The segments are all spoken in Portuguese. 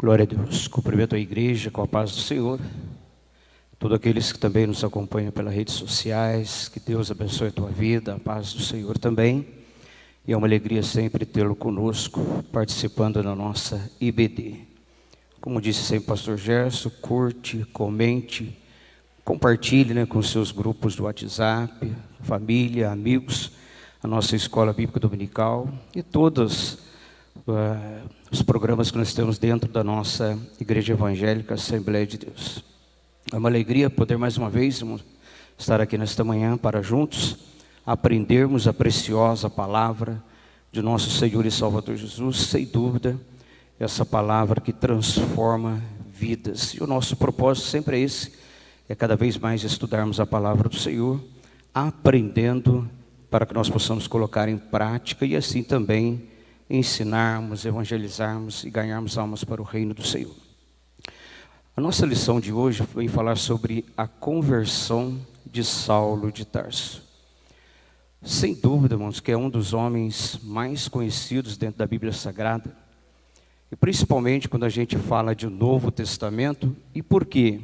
Glória a Deus. Cumprimento a igreja com a paz do Senhor. Todos aqueles que também nos acompanham pelas redes sociais, que Deus abençoe a tua vida, a paz do Senhor também. E é uma alegria sempre tê-lo conosco, participando da nossa IBD. Como disse sempre o pastor Gerson, curte, comente, compartilhe com seus grupos do WhatsApp, família, amigos, a nossa escola bíblica dominical e todos os programas que nós temos dentro da nossa igreja evangélica Assembleia de Deus. É uma alegria poder mais uma vez estar aqui nesta manhã para juntos aprendermos a preciosa palavra de nosso Senhor e Salvador Jesus, sem dúvida, essa palavra que transforma vidas. E o nosso propósito sempre é esse, é cada vez mais estudarmos a palavra do Senhor, aprendendo para que nós possamos colocar em prática e assim também ensinarmos, evangelizarmos e ganharmos almas para o reino do Senhor. A nossa lição de hoje vem falar sobre a conversão de Saulo de Tarso. Sem dúvida, irmãos, que é um dos homens mais conhecidos dentro da Bíblia Sagrada, e principalmente quando a gente fala de Novo Testamento. E por quê?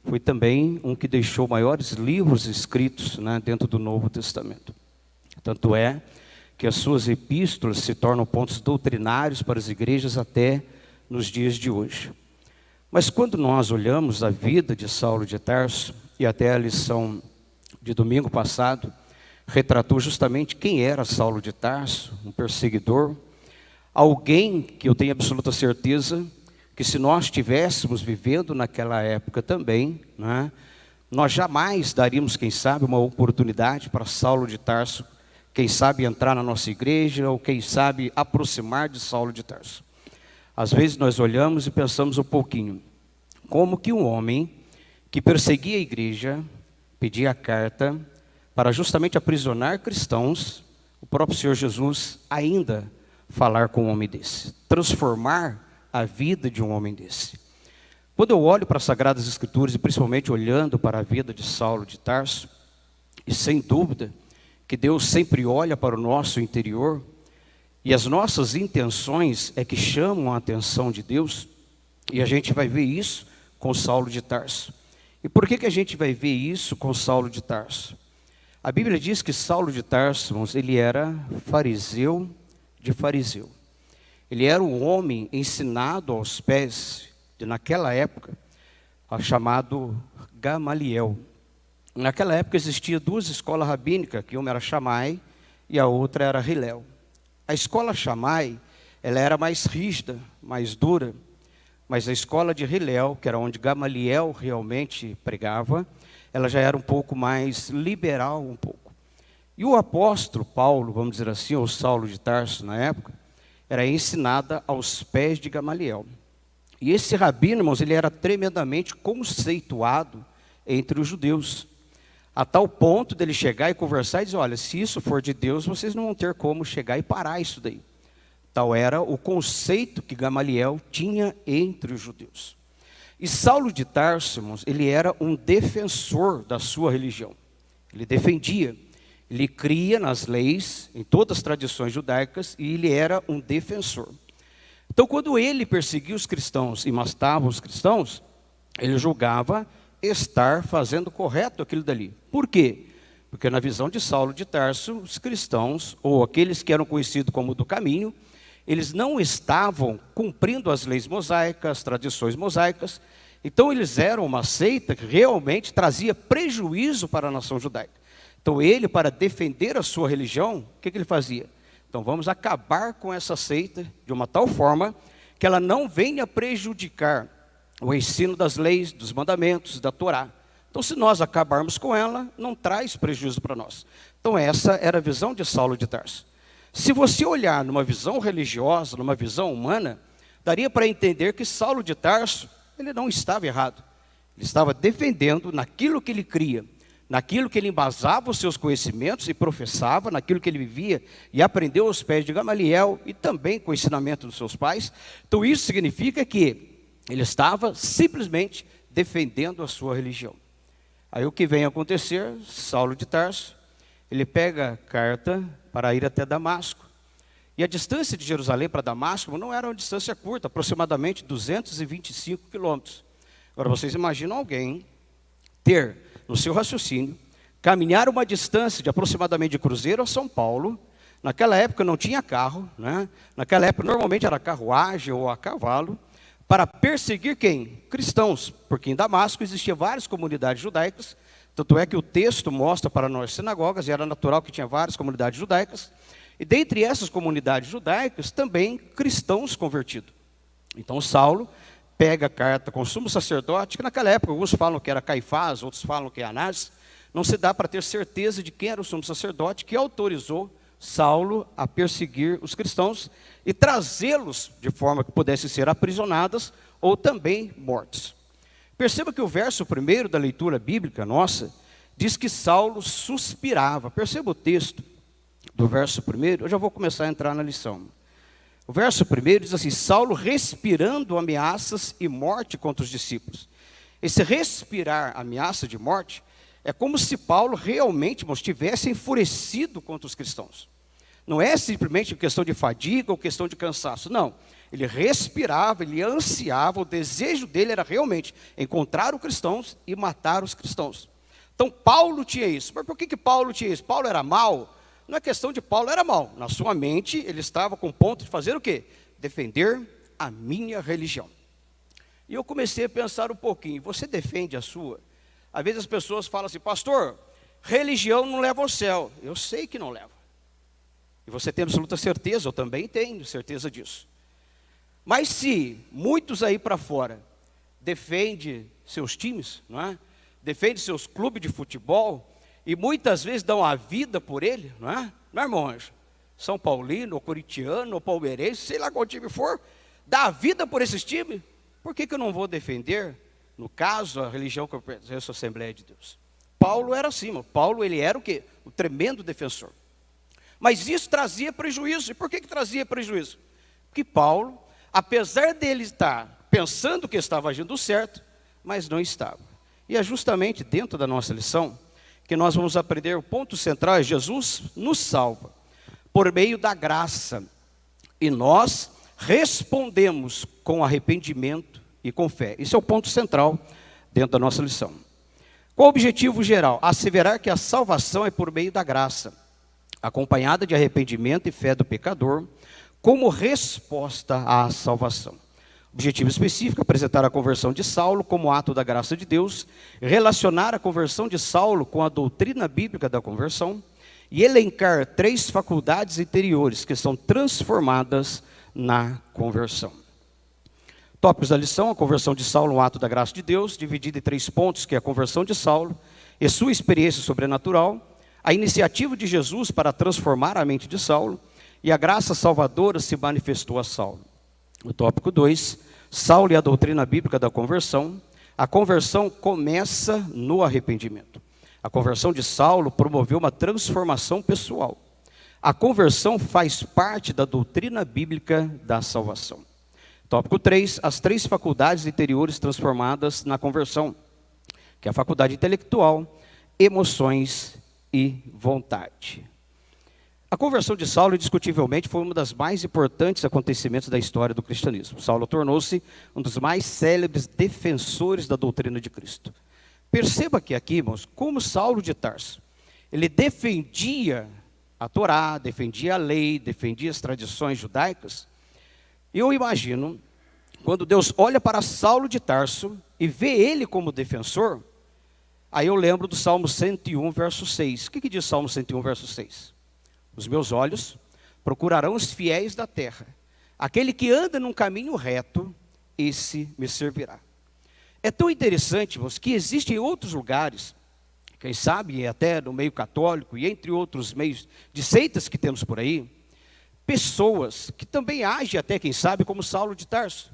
Foi também um que deixou maiores livros escritos dentro do Novo Testamento. Tanto é que as suas epístolas se tornam pontos doutrinários para as igrejas até nos dias de hoje. Mas quando nós olhamos a vida de Saulo de Tarso, e até a lição de domingo passado retratou justamente quem era Saulo de Tarso, um perseguidor, alguém que eu tenho absoluta certeza que se nós estivéssemos vivendo naquela época também, nós jamais daríamos, quem sabe, uma oportunidade para Saulo de Tarso, quem sabe entrar na nossa igreja, ou quem sabe aproximar de Saulo de Tarso. Às vezes nós olhamos e pensamos um pouquinho, como que um homem que perseguia a igreja, pedia carta para justamente aprisionar cristãos, o próprio Senhor Jesus ainda falar com um homem desse, transformar a vida de um homem desse. Quando eu olho para as Sagradas Escrituras, e principalmente olhando para a vida de Saulo de Tarso, e sem dúvida que Deus sempre olha para o nosso interior, e as nossas intenções é que chamam a atenção de Deus, e a gente vai ver isso com Saulo de Tarso. E por que a gente vai ver isso com Saulo de Tarso? A Bíblia diz que Saulo de Tarso, irmãos, ele era fariseu de fariseu. Ele era um homem ensinado aos pés, naquela época, chamado Gamaliel. Naquela época existia duas escolas rabínicas, que uma era Shammai e a outra era Hillel. A escola Shammai, ela era mais rígida, mais dura, mas a escola de Hillel, que era onde Gamaliel realmente pregava, ela já era um pouco mais liberal um pouco. E o apóstolo Paulo, vamos dizer assim, ou Saulo de Tarso na época, era ensinada aos pés de Gamaliel. E esse rabino, irmãos, ele era tremendamente conceituado entre os judeus, a tal ponto dele chegar e conversar e dizer, olha, se isso for de Deus, vocês não vão ter como chegar e parar isso daí. Tal era o conceito que Gamaliel tinha entre os judeus. E Saulo de Tarso, irmãos, ele era um defensor da sua religião. Ele defendia, ele cria nas leis, em todas as tradições judaicas, e ele era um defensor. Então, quando ele perseguia os cristãos e matava os cristãos, ele julgava estar fazendo correto aquilo dali. Por quê? Porque na visão de Saulo de Tarso, os cristãos, ou aqueles que eram conhecidos como do caminho, eles não estavam cumprindo as leis mosaicas, as tradições mosaicas. Então eles eram uma seita que realmente trazia prejuízo para a nação judaica. Então ele, para defender a sua religião, o que ele fazia? Então vamos acabar com essa seita de uma tal forma que ela não venha prejudicar o ensino das leis, dos mandamentos, da Torá. Então se nós acabarmos com ela, não traz prejuízo para nós. Então essa era a visão de Saulo de Tarso. Se você olhar numa visão religiosa, numa visão humana, daria para entender que Saulo de Tarso, ele não estava errado. Ele estava defendendo naquilo que ele cria, naquilo que ele embasava os seus conhecimentos e professava, naquilo que ele vivia e aprendeu aos pés de Gamaliel e também com o ensinamento dos seus pais. Então isso significa que ele estava simplesmente defendendo a sua religião. Aí o que vem a acontecer, Saulo de Tarso, ele pega a carta para ir até Damasco. E a distância de Jerusalém para Damasco não era uma distância curta, aproximadamente 225 quilômetros. Agora vocês imaginam alguém ter no seu raciocínio, caminhar uma distância de aproximadamente de Cruzeiro a São Paulo. Naquela época não tinha carro, né? Naquela época normalmente era carruagem ou a cavalo, para perseguir quem? Cristãos, porque em Damasco existiam várias comunidades judaicas, tanto é que o texto mostra para nós sinagogas, e era natural que tinha várias comunidades judaicas, e dentre essas comunidades judaicas também cristãos convertidos. Então Saulo pega a carta com o sumo sacerdote, que naquela época alguns falam que era Caifás, outros falam que é Anás, não se dá para ter certeza de quem era o sumo sacerdote que autorizou Saulo a perseguir os cristãos e trazê-los de forma que pudessem ser aprisionados ou também mortos. Perceba que o verso 1 da leitura bíblica nossa diz que Saulo suspirava. Perceba o texto do verso 1, eu já vou começar a entrar na lição. O verso 1 diz assim: Saulo respirando ameaças e morte contra os discípulos. Esse respirar ameaça de morte é como se Paulo realmente estivesse enfurecido contra os cristãos. Não é simplesmente questão de fadiga ou questão de cansaço, não. Ele respirava, ele ansiava, o desejo dele era realmente encontrar os cristãos e matar os cristãos. Então Paulo tinha isso. Mas por que Paulo tinha isso? Paulo era mau? Não é questão de Paulo era mau. Na sua mente ele estava com o ponto de fazer o quê? Defender a minha religião. E eu comecei a pensar um pouquinho, você defende a sua? Às vezes as pessoas falam assim: pastor, religião não leva ao céu. Eu sei que não leva. E você tem absoluta certeza, eu também tenho certeza disso. Mas se muitos aí para fora defendem seus times, não é? Defendem seus clubes de futebol, e muitas vezes dão a vida por ele, não é? Não é, irmão Anjo? São Paulino, ou corintiano, ou palmeirense, sei lá qual time for, dá a vida por esses times. Por que eu não vou defender, no caso, a religião que eu pertenço à Assembleia de Deus? Paulo era assim, mano. Paulo ele era o quê? Um tremendo defensor. Mas isso trazia prejuízo. E por que trazia prejuízo? Porque Paulo, apesar dele estar pensando que estava agindo certo, mas não estava. E é justamente dentro da nossa lição que nós vamos aprender o ponto central: é Jesus nos salva por meio da graça. E nós respondemos com arrependimento e com fé. Esse é o ponto central dentro da nossa lição. Qual o objetivo geral? Asseverar que a salvação é por meio da graça, acompanhada de arrependimento e fé do pecador, como resposta à salvação. Objetivo específico: apresentar a conversão de Saulo como ato da graça de Deus, relacionar a conversão de Saulo com a doutrina bíblica da conversão e elencar 3 faculdades interiores que são transformadas na conversão. Tópicos da lição: a conversão de Saulo, um ato da graça de Deus, dividido em 3 pontos, que é a conversão de Saulo e sua experiência sobrenatural, a iniciativa de Jesus para transformar a mente de Saulo e a graça salvadora se manifestou a Saulo. O tópico 2, Saulo e a doutrina bíblica da conversão. A conversão começa no arrependimento. A conversão de Saulo promoveu uma transformação pessoal. A conversão faz parte da doutrina bíblica da salvação. Tópico 3, as 3 faculdades interiores transformadas na conversão, que é a faculdade intelectual, emoções e vontade. A conversão de Saulo, indiscutivelmente, foi um dos mais importantes acontecimentos da história do cristianismo. Saulo tornou-se um dos mais célebres defensores da doutrina de Cristo. Perceba que aqui, irmãos, como Saulo de Tarso, ele defendia a Torá, defendia a lei, defendia as tradições judaicas. Eu imagino, quando Deus olha para Saulo de Tarso e vê ele como defensor, aí eu lembro do Salmo 101, verso 6. O que diz Salmo 101, verso 6? Os meus olhos procurarão os fiéis da terra. Aquele que anda num caminho reto, esse me servirá. É tão interessante, irmãos, que existem outros lugares, quem sabe até no meio católico e entre outros meios de seitas que temos por aí, pessoas que também agem até, quem sabe, como Saulo de Tarso,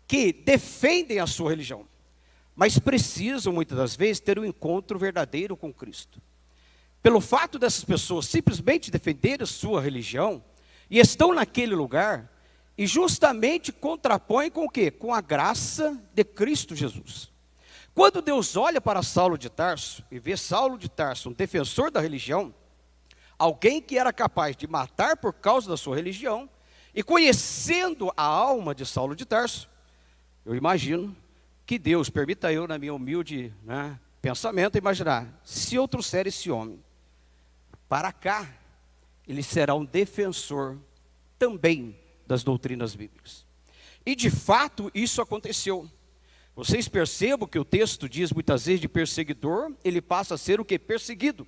que defendem a sua religião, mas precisam muitas das vezes ter um encontro verdadeiro com Cristo. Pelo fato dessas pessoas simplesmente defenderem a sua religião, e estão naquele lugar, e justamente contrapõem com o quê? Com a graça de Cristo Jesus. Quando Deus olha para Saulo de Tarso, e vê Saulo de Tarso, um defensor da religião, alguém que era capaz de matar por causa da sua religião, e conhecendo a alma de Saulo de Tarso, eu imagino que Deus, permita eu, na minha humilde pensamento, imaginar, se eu trouxer esse homem para cá, ele será um defensor também das doutrinas bíblicas. E de fato isso aconteceu. Vocês percebam que o texto diz muitas vezes de perseguidor, ele passa a ser o que? Perseguido.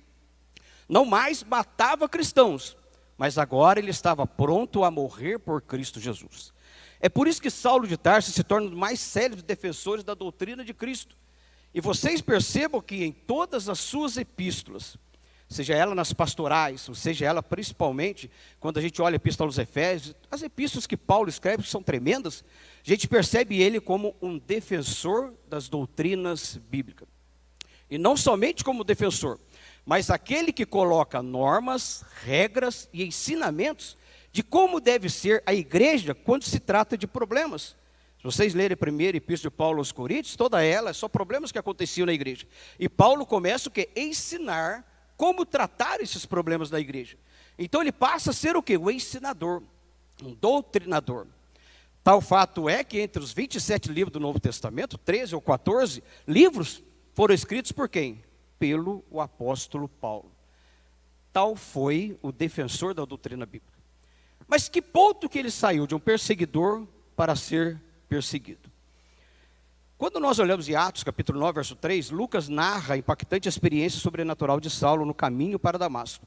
Não mais matava cristãos, mas agora ele estava pronto a morrer por Cristo Jesus. É por isso que Saulo de Tarso se torna um dos mais sérios defensores da doutrina de Cristo. E vocês percebam que em todas as suas epístolas, seja ela nas pastorais, ou seja ela principalmente, quando a gente olha a epístola aos Efésios, as epístolas que Paulo escreve são tremendas, a gente percebe ele como um defensor das doutrinas bíblicas. E não somente como defensor, mas aquele que coloca normas, regras e ensinamentos de como deve ser a igreja quando se trata de problemas. Se vocês lerem a primeira epístola de Paulo aos Coríntios, toda ela é só problemas que aconteciam na igreja. E Paulo começa o quê? Ensinar como tratar esses problemas da igreja. Então ele passa a ser o quê? O ensinador, um doutrinador. Tal fato é que entre os 27 livros do Novo Testamento, 13 ou 14 livros foram escritos por quem? Pelo o apóstolo Paulo. Tal foi o defensor da doutrina bíblica. Mas que ponto que ele saiu de um perseguidor para ser perseguido? Quando nós olhamos em Atos, capítulo 9, verso 3, Lucas narra a impactante experiência sobrenatural de Saulo no caminho para Damasco.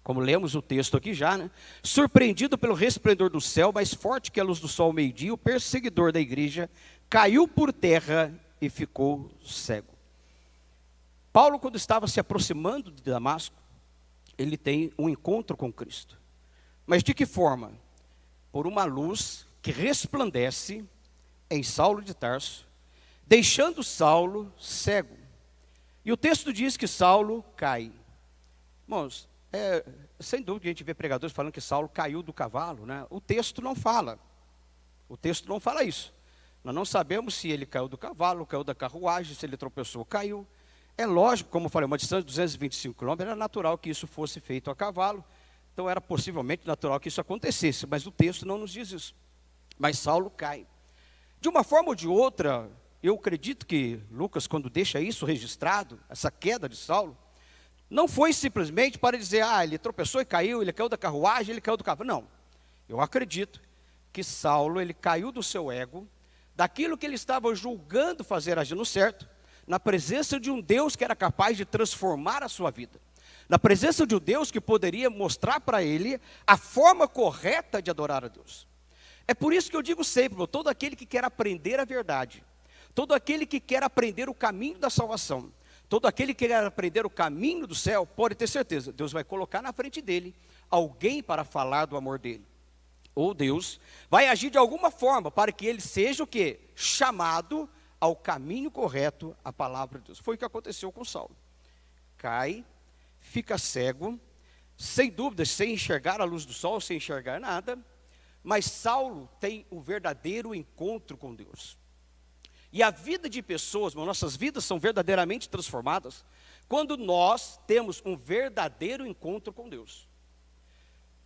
Como lemos o texto aqui já, surpreendido pelo resplendor do céu, mais forte que a luz do sol ao meio-dia, o perseguidor da igreja caiu por terra e ficou cego. Paulo, quando estava se aproximando de Damasco, ele tem um encontro com Cristo. Mas de que forma? Por uma luz que resplandece em Saulo de Tarso, deixando Saulo cego. E o texto diz que Saulo cai. Irmãos, sem dúvida a gente vê pregadores falando que Saulo caiu do cavalo, O texto não fala. O texto não fala isso. Nós não sabemos se ele caiu do cavalo, caiu da carruagem, se ele tropeçou, caiu. É lógico, como eu falei, uma distância de 225 quilômetros, era natural que isso fosse feito a cavalo. Então era possivelmente natural que isso acontecesse, mas o texto não nos diz isso. Mas Saulo cai. De uma forma ou de outra, eu acredito que Lucas, quando deixa isso registrado, essa queda de Saulo, não foi simplesmente para dizer, ele tropeçou e caiu, ele caiu da carruagem, ele caiu do cavalo. Não, eu acredito que Saulo, ele caiu do seu ego, daquilo que ele estava julgando fazer agindo certo, na presença de um Deus que era capaz de transformar a sua vida. Na presença de um Deus que poderia mostrar para ele a forma correta de adorar a Deus. É por isso que eu digo sempre, todo aquele que quer aprender a verdade, todo aquele que quer aprender o caminho da salvação, todo aquele que quer aprender o caminho do céu, pode ter certeza, Deus vai colocar na frente dele alguém para falar do amor dele. Ou Deus vai agir de alguma forma para que ele seja o quê? Chamado ao caminho correto, a palavra de Deus. Foi o que aconteceu com Saulo. Cai, fica cego, sem dúvida, sem enxergar a luz do sol, sem enxergar nada, mas Saulo tem um verdadeiro encontro com Deus. E a vida de pessoas, nossas vidas são verdadeiramente transformadas quando nós temos um verdadeiro encontro com Deus.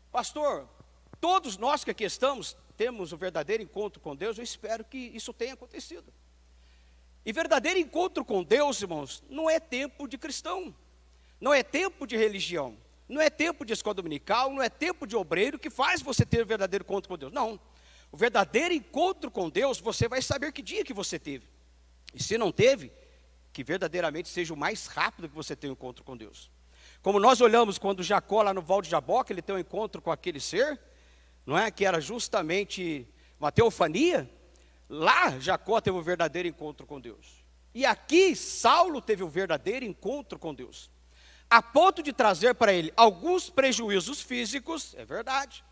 Pastor, todos nós que aqui estamos temos um verdadeiro encontro com Deus, eu espero que isso tenha acontecido. E verdadeiro encontro com Deus, irmãos, não é tempo de cristão, não é tempo de religião, não é tempo de escola dominical, não é tempo de obreiro que faz você ter um verdadeiro encontro com Deus. Não, o verdadeiro encontro com Deus, você vai saber que dia que você teve. E se não teve, que verdadeiramente seja o mais rápido que você tenha um encontro com Deus. Como nós olhamos quando Jacó lá no Val de Jaboque, ele tem um encontro com aquele ser, não é? Que era justamente uma teofania. Lá Jacó teve um verdadeiro encontro com Deus. E aqui Saulo teve um verdadeiro encontro com Deus. A ponto de trazer para ele alguns prejuízos físicos, é verdade,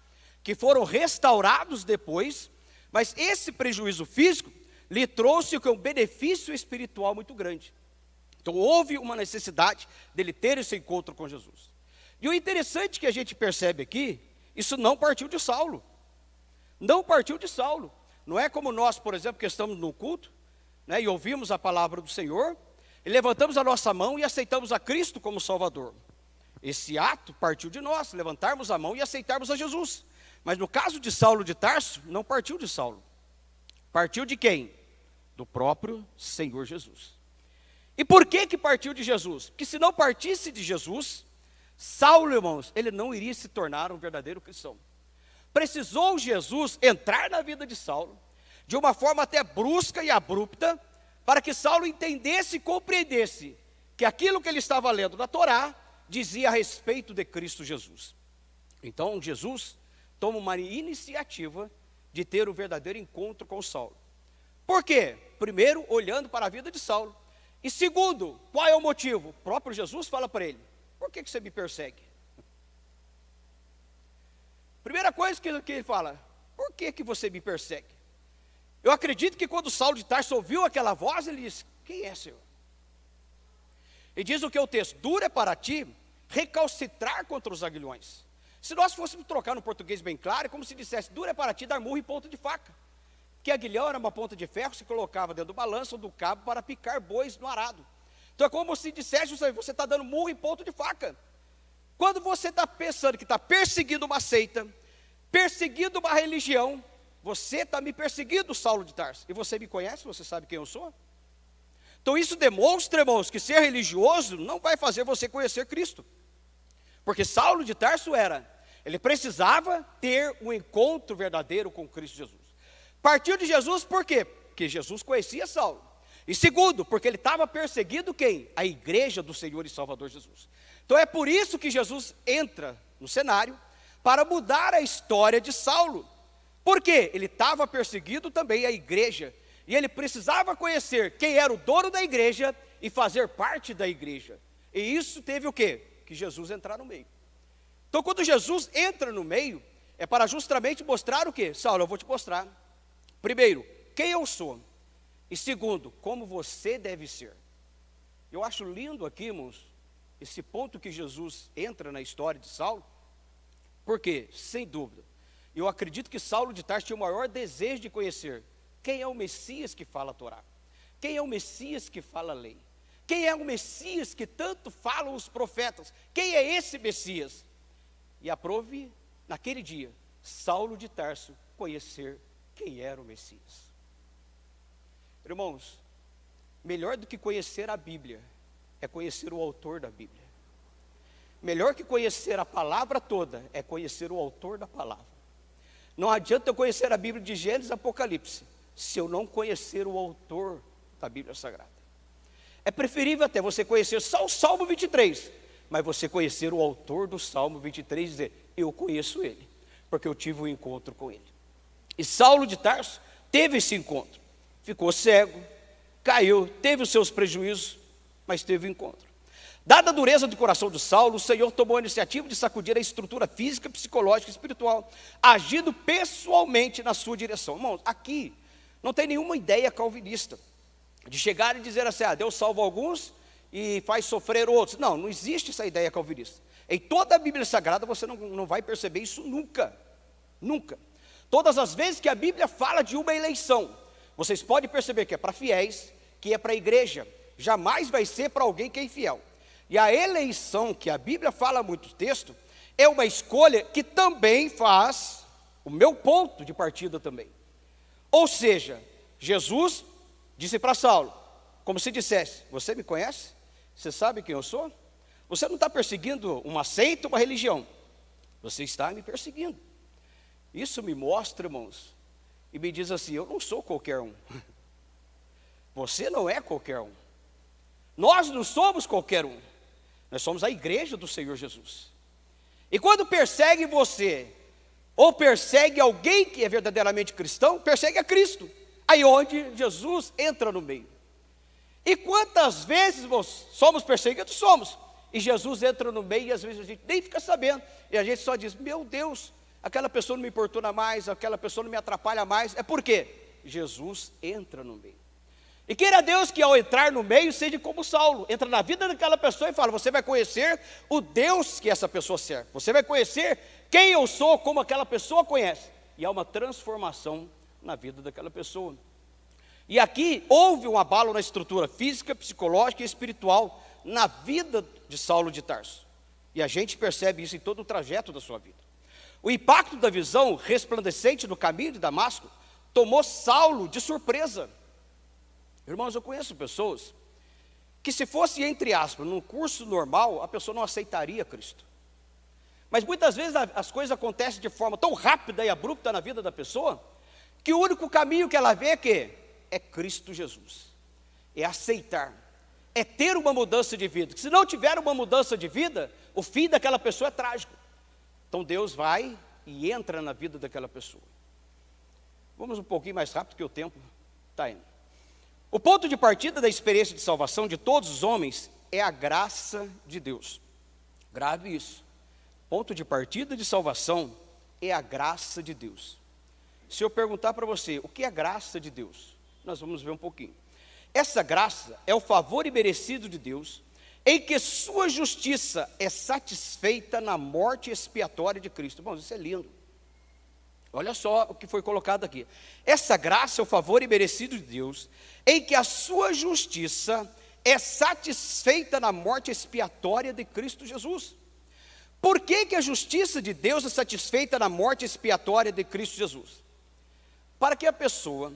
que foram restaurados depois, mas esse prejuízo físico lhe trouxe um benefício espiritual muito grande. Então houve uma necessidade dele ter esse encontro com Jesus. E o interessante que a gente percebe aqui, isso não partiu de Saulo. Não partiu de Saulo. Não é como nós, por exemplo, que estamos no culto, e ouvimos a palavra do Senhor, e levantamos a nossa mão e aceitamos a Cristo como Salvador. Esse ato partiu de nós, levantarmos a mão e aceitarmos a Jesus. Mas no caso de Saulo de Tarso, não partiu de Saulo. Partiu de quem? Do próprio Senhor Jesus. E por que partiu de Jesus? Porque se não partisse de Jesus, Saulo, irmãos, ele não iria se tornar um verdadeiro cristão. Precisou Jesus entrar na vida de Saulo, de uma forma até brusca e abrupta, para que Saulo entendesse e compreendesse que aquilo que ele estava lendo na Torá dizia a respeito de Cristo Jesus. Então Jesus toma uma iniciativa de ter o verdadeiro encontro com Saulo. Por quê? Primeiro, olhando para a vida de Saulo. E segundo, qual é o motivo? O próprio Jesus fala para ele: por que você me persegue? Primeira coisa que ele fala: por que você me persegue? Eu acredito que quando Saulo de Tarso ouviu aquela voz, ele disse: quem é, Senhor? E diz o que o texto: duro é para ti recalcitrar contra os aguilhões. Se nós fôssemos trocar no português bem claro, é como se dissesse: duro é para ti dar murro em ponta de faca. Que aguilhão era uma ponta de ferro que se colocava dentro do balanço ou do cabo para picar bois no arado. Então é como se dissesse: você está dando murro em ponta de faca. Quando você está pensando que está perseguindo uma seita, perseguindo uma religião, você está me perseguindo, Saulo de Tarso. E você me conhece, você sabe quem eu sou? Então isso demonstra, irmãos, que ser religioso não vai fazer você conhecer Cristo. Porque Saulo de Tarso ele precisava ter um encontro verdadeiro com Cristo Jesus. Partiu de Jesus por quê? Porque Jesus conhecia Saulo. E segundo, porque ele estava perseguindo quem? A igreja do Senhor e Salvador Jesus. Então é por isso que Jesus entra no cenário para mudar a história de Saulo. Por quê? Ele estava perseguindo também a igreja. E ele precisava conhecer quem era o dono da igreja e fazer parte da igreja. E isso teve o quê? Que Jesus entrar no meio. Então quando Jesus entra no meio, é para justamente mostrar o quê? Saulo, eu vou te mostrar. Primeiro, quem eu sou. E segundo, como você deve ser. Eu acho lindo aqui, irmãos, esse ponto que Jesus entra na história de Saulo. Porque, sem dúvida, eu acredito que Saulo de Tarso tinha o maior desejo de conhecer quem é o Messias que fala a Torá. Quem é o Messias que fala a lei. Quem é o Messias que tanto falam os profetas. Quem é esse Messias? E aprove, naquele dia, Saulo de Tarso conhecer quem era o Messias. Irmãos, melhor do que conhecer a Bíblia é conhecer o autor da Bíblia. Melhor que conhecer a palavra toda é conhecer o autor da palavra. Não adianta eu conhecer a Bíblia de Gênesis e Apocalipse se eu não conhecer o autor da Bíblia Sagrada. É preferível até você conhecer só o Salmo 23, mas você conhecer o autor do Salmo 23 e dizer: eu conheço ele, porque eu tive um encontro com ele. E Saulo de Tarso teve esse encontro, ficou cego, caiu, teve os seus prejuízos, mas teve o encontro. Dada a dureza do coração de Saulo, o Senhor tomou a iniciativa de sacudir a estrutura física, psicológica e espiritual, agindo pessoalmente na sua direção. Irmãos, aqui não tem nenhuma ideia calvinista, de chegar e dizer assim: Deus salva alguns e faz sofrer outros. Não, não existe essa ideia calvinista. Em toda a Bíblia Sagrada você não vai perceber isso nunca, nunca. Todas as vezes que a Bíblia fala de uma eleição, vocês podem perceber que é para fiéis, que é para a igreja, jamais vai ser para alguém que é infiel. E a eleição, que a Bíblia fala muito texto, é uma escolha que também faz o meu ponto de partida também. Ou seja, Jesus disse para Saulo, como se dissesse: você me conhece? Você sabe quem eu sou? Você não está perseguindo uma seita, uma religião. Você está me perseguindo. Isso me mostra, irmãos, e me diz assim: eu não sou qualquer um. Você não é qualquer um. Nós não somos qualquer um. Nós somos a igreja do Senhor Jesus. E quando persegue você, ou persegue alguém que é verdadeiramente cristão, persegue a Cristo. Aí onde Jesus entra no meio. E quantas vezes somos perseguidos? Somos. E Jesus entra no meio e às vezes a gente nem fica sabendo. E a gente só diz: meu Deus, aquela pessoa não me importuna mais, aquela pessoa não me atrapalha mais. É porque Jesus entra no meio. E queira Deus que ao entrar no meio seja como Saulo, entra na vida daquela pessoa e fala: você vai conhecer o Deus que essa pessoa serve, você vai conhecer quem eu sou, como aquela pessoa conhece. E há uma transformação na vida daquela pessoa. E aqui houve um abalo na estrutura física, psicológica e espiritual na vida de Saulo de Tarso. E a gente percebe isso em todo o trajeto da sua vida. O impacto da visão resplandecente no caminho de Damasco tomou Saulo de surpresa. Irmãos, eu conheço pessoas que, se fosse, entre aspas, num curso normal, a pessoa não aceitaria Cristo. Mas muitas vezes as coisas acontecem de forma tão rápida e abrupta na vida da pessoa, que o único caminho que ela vê é Cristo Jesus. É aceitar, é ter uma mudança de vida. Se não tiver uma mudança de vida, o fim daquela pessoa é trágico. Então Deus vai e entra na vida daquela pessoa. Vamos um pouquinho mais rápido, que o tempo está indo. O ponto de partida da experiência de salvação de todos os homens é a graça de Deus. Grave isso. Ponto de partida de salvação é a graça de Deus. Se eu perguntar para você, o que é graça de Deus? Nós vamos ver um pouquinho. Essa graça é o favor imerecido de Deus, em que sua justiça é satisfeita na morte expiatória de Cristo. Bom, isso é lindo. Olha só o que foi colocado aqui. Essa graça é o favor imerecido de Deus, em que a sua justiça é satisfeita na morte expiatória de Cristo Jesus. Por que a justiça de Deus é satisfeita na morte expiatória de Cristo Jesus? Para que a pessoa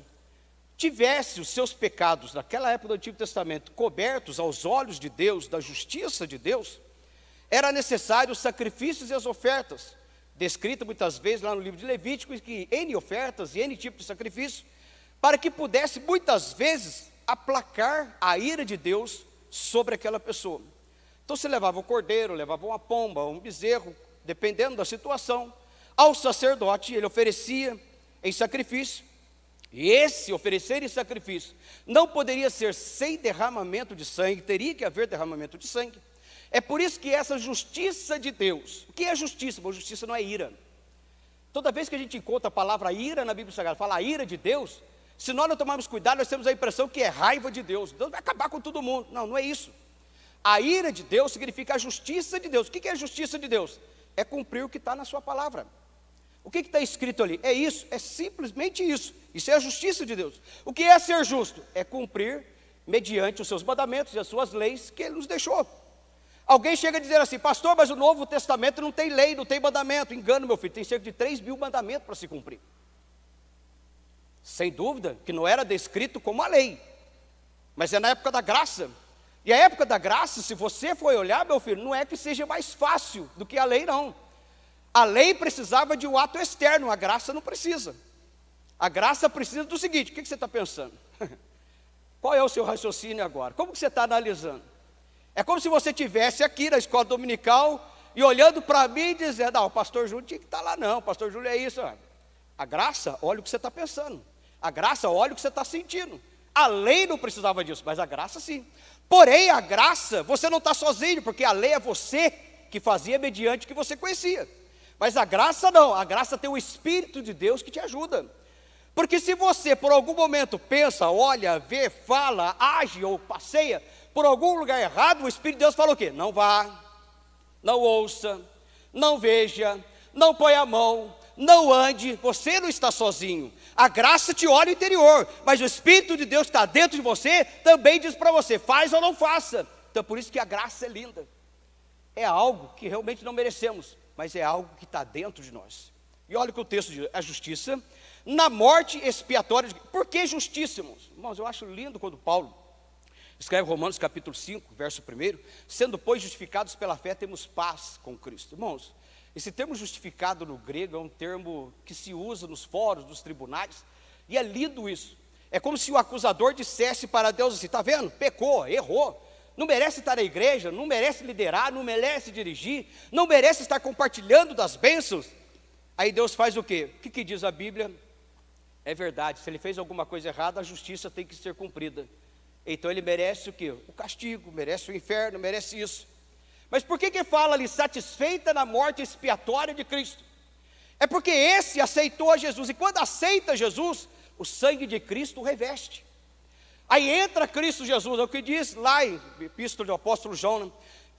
tivesse os seus pecados, naquela época do Antigo Testamento, cobertos aos olhos de Deus, da justiça de Deus, era necessário os sacrifícios e as ofertas, descrito muitas vezes lá no livro de Levítico, que N ofertas e N tipos de sacrifício, para que pudesse muitas vezes aplacar a ira de Deus sobre aquela pessoa. Então você levava o cordeiro, levava uma pomba, um bezerro, dependendo da situação, ao sacerdote, ele oferecia em sacrifício, e esse oferecer em sacrifício não poderia ser sem derramamento de sangue, teria que haver derramamento de sangue. É por isso que essa justiça de Deus, o que é justiça? Bom, justiça não é ira. Toda vez que a gente encontra a palavra ira na Bíblia Sagrada, fala a ira de Deus, se nós não tomarmos cuidado, nós temos a impressão que é raiva de Deus. Deus vai acabar com todo mundo. Não, não é isso. A ira de Deus significa a justiça de Deus. O que é a justiça de Deus? É cumprir o que está na sua palavra. O que está escrito ali? É isso, é simplesmente isso. Isso é a justiça de Deus. O que é ser justo? É cumprir mediante os seus mandamentos e as suas leis que Ele nos deixou. Alguém chega a dizer assim, pastor, mas o Novo Testamento não tem lei, não tem mandamento. Engano, meu filho, tem cerca de 3.000 mandamentos para se cumprir. Sem dúvida que não era descrito como a lei, mas é na época da graça. E a época da graça, se você for olhar, meu filho, não é que seja mais fácil do que a lei, não. A lei precisava de um ato externo, a graça não precisa. A graça precisa do seguinte, o que você está pensando? Qual é o seu raciocínio agora? Como que você está analisando? É como se você estivesse aqui na escola dominical e olhando para mim e dizendo, o pastor Júlio tinha que estar lá não, o pastor Júlio é isso. A graça, olha o que você está pensando. A graça, olha o que você está sentindo. A lei não precisava disso, mas a graça sim. Porém, a graça, você não está sozinho, porque a lei é você que fazia mediante o que você conhecia. Mas a graça não, a graça tem o Espírito de Deus que te ajuda. Porque se você por algum momento pensa, olha, vê, fala, age ou passeia por algum lugar errado, o Espírito de Deus fala o quê? Não vá, não ouça, não veja, não põe a mão, não ande, você não está sozinho. A graça te olha o interior, mas o Espírito de Deus que está dentro de você também diz para você, faz ou não faça. Então por isso que a graça é linda. É algo que realmente não merecemos, mas é algo que está dentro de nós. E olha o que o texto diz, a justiça na morte expiatória. Por que justiça, irmãos? Irmãos, eu acho lindo quando Paulo escreve Romanos capítulo 5, verso 1, sendo pois justificados pela fé, temos paz com Cristo. Irmãos, esse termo justificado no grego é um termo que se usa nos fóruns, nos tribunais, e é lindo isso. É como se o acusador dissesse para Deus assim, está vendo? Pecou, errou, não merece estar na igreja, não merece liderar, não merece dirigir, não merece estar compartilhando das bênçãos. Aí Deus faz o quê? O que diz a Bíblia? É verdade, se ele fez alguma coisa errada, a justiça tem que ser cumprida. Então ele merece o quê? O castigo, merece o inferno, merece isso. Mas por que fala ali, satisfeita na morte expiatória de Cristo? É porque esse aceitou a Jesus, e quando aceita Jesus, o sangue de Cristo o reveste. Aí entra Cristo Jesus, é o que diz lá em Epístola do apóstolo João, né?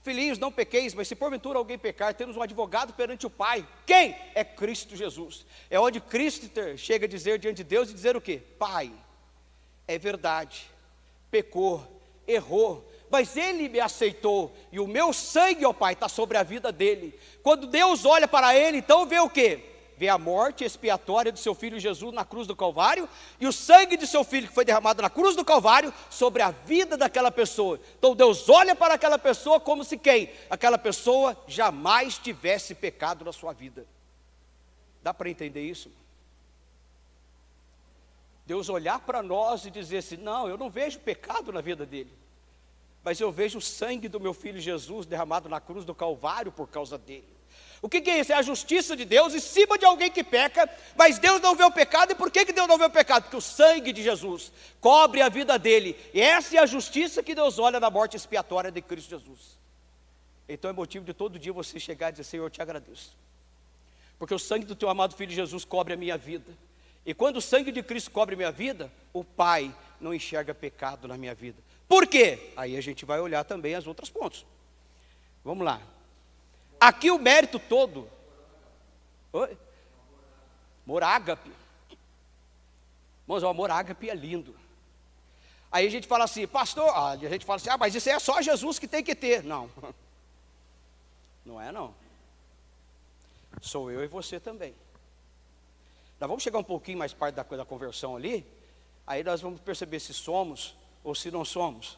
Filhinhos, não pequeis, mas se porventura alguém pecar, temos um advogado perante o Pai. Quem? É Cristo Jesus. É onde Cristo chega a dizer diante de Deus e dizer o quê? Pai, é verdade, pecou, errou, mas Ele me aceitou, e o meu sangue, ó Pai, está sobre a vida dele. Quando Deus olha para ele, então vê o quê? Vê a morte expiatória do seu Filho Jesus na cruz do Calvário, e o sangue de seu Filho que foi derramado na cruz do Calvário, sobre a vida daquela pessoa. Então Deus olha para aquela pessoa como se quem? Aquela pessoa jamais tivesse pecado na sua vida. Dá para entender isso? Deus olhar para nós e dizer assim, não, eu não vejo pecado na vida dele, mas eu vejo o sangue do meu Filho Jesus derramado na cruz do Calvário por causa dele. O que é isso? É a justiça de Deus em cima de alguém que peca, mas Deus não vê o pecado. E por que Deus não vê o pecado? Porque o sangue de Jesus cobre a vida dele, e essa é a justiça que Deus olha na morte expiatória de Cristo Jesus. Então é motivo de todo dia você chegar e dizer, Senhor, eu te agradeço, porque o sangue do teu amado Filho Jesus cobre a minha vida. E quando o sangue de Cristo cobre a minha vida, o Pai não enxerga pecado na minha vida. Por quê? Aí a gente vai olhar também as outras pontos. Vamos lá. Aqui o mérito todo. Oi? Amor ágape. Irmãos, o amor ágape é lindo. Aí a gente fala assim, pastor, a gente fala assim, mas isso aí é só Jesus que tem que ter. Não. Não é não. Sou eu e você também. Nós vamos chegar um pouquinho mais perto da conversão ali, aí nós vamos perceber se somos ou se não somos.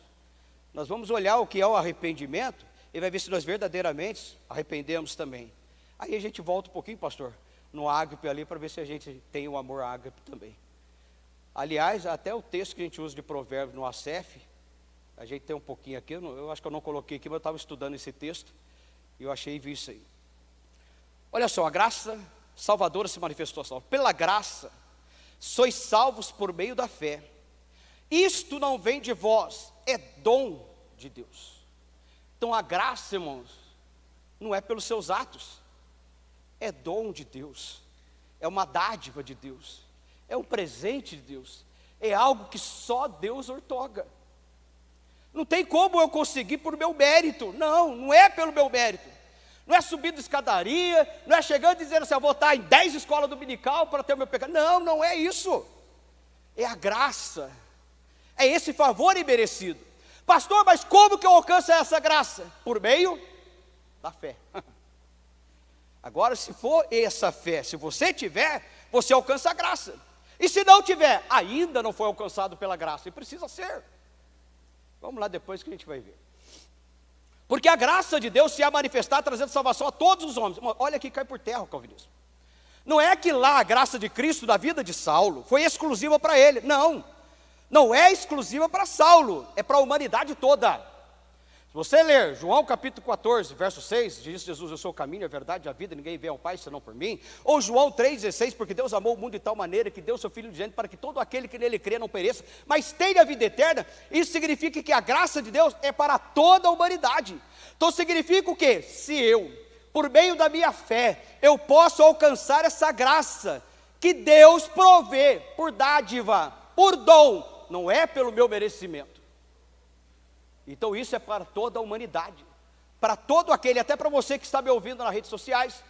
Nós vamos olhar o que é o arrependimento e vai ver se nós verdadeiramente arrependemos também. Aí a gente volta um pouquinho, pastor, no ágape ali, para ver se a gente tem o amor ágape também. Aliás, até o texto que a gente usa de provérbio no ACF, a gente tem um pouquinho aqui, eu acho que eu não coloquei aqui, mas eu estava estudando esse texto, e eu achei isso aí. Olha só, a graça salvadora se manifestou a Saulo. Pela graça, sois salvos por meio da fé. Isto não vem de vós, é dom de Deus. Então a graça, irmãos, não é pelos seus atos, é dom de Deus, é uma dádiva de Deus, é um presente de Deus, é algo que só Deus outorga. Não tem como eu conseguir por meu mérito, não é pelo meu mérito, não é subindo escadaria, não é chegando e dizendo assim, eu vou estar em 10 escolas dominical para ter o meu pecado, não é isso, é a graça, é esse favor imerecido. Pastor, mas como que eu alcanço essa graça? Por meio da fé. Agora, se for essa fé, se você tiver, você alcança a graça. E se não tiver, ainda não foi alcançado pela graça, e precisa ser. Vamos lá depois que a gente vai ver. Porque a graça de Deus se ia manifestar trazendo salvação a todos os homens. Olha aqui, cai por terra o calvinismo. Não é que lá a graça de Cristo da vida de Saulo foi exclusiva para ele, não é exclusiva para Saulo, é para a humanidade toda. Se você ler João capítulo 14, verso 6, diz Jesus, eu sou o caminho, a verdade e a vida, ninguém vem ao Pai senão por mim. Ou João 3,16, porque Deus amou o mundo de tal maneira que deu seu Filho unigênito para que todo aquele que nele crê não pereça, mas tenha a vida eterna. Isso significa que a graça de Deus é para toda a humanidade. Então significa o quê? Se eu, por meio da minha fé, eu posso alcançar essa graça que Deus provê por dádiva, por dom, não é pelo meu merecimento. Então isso é para toda a humanidade, para todo aquele, até para você que está me ouvindo nas redes sociais,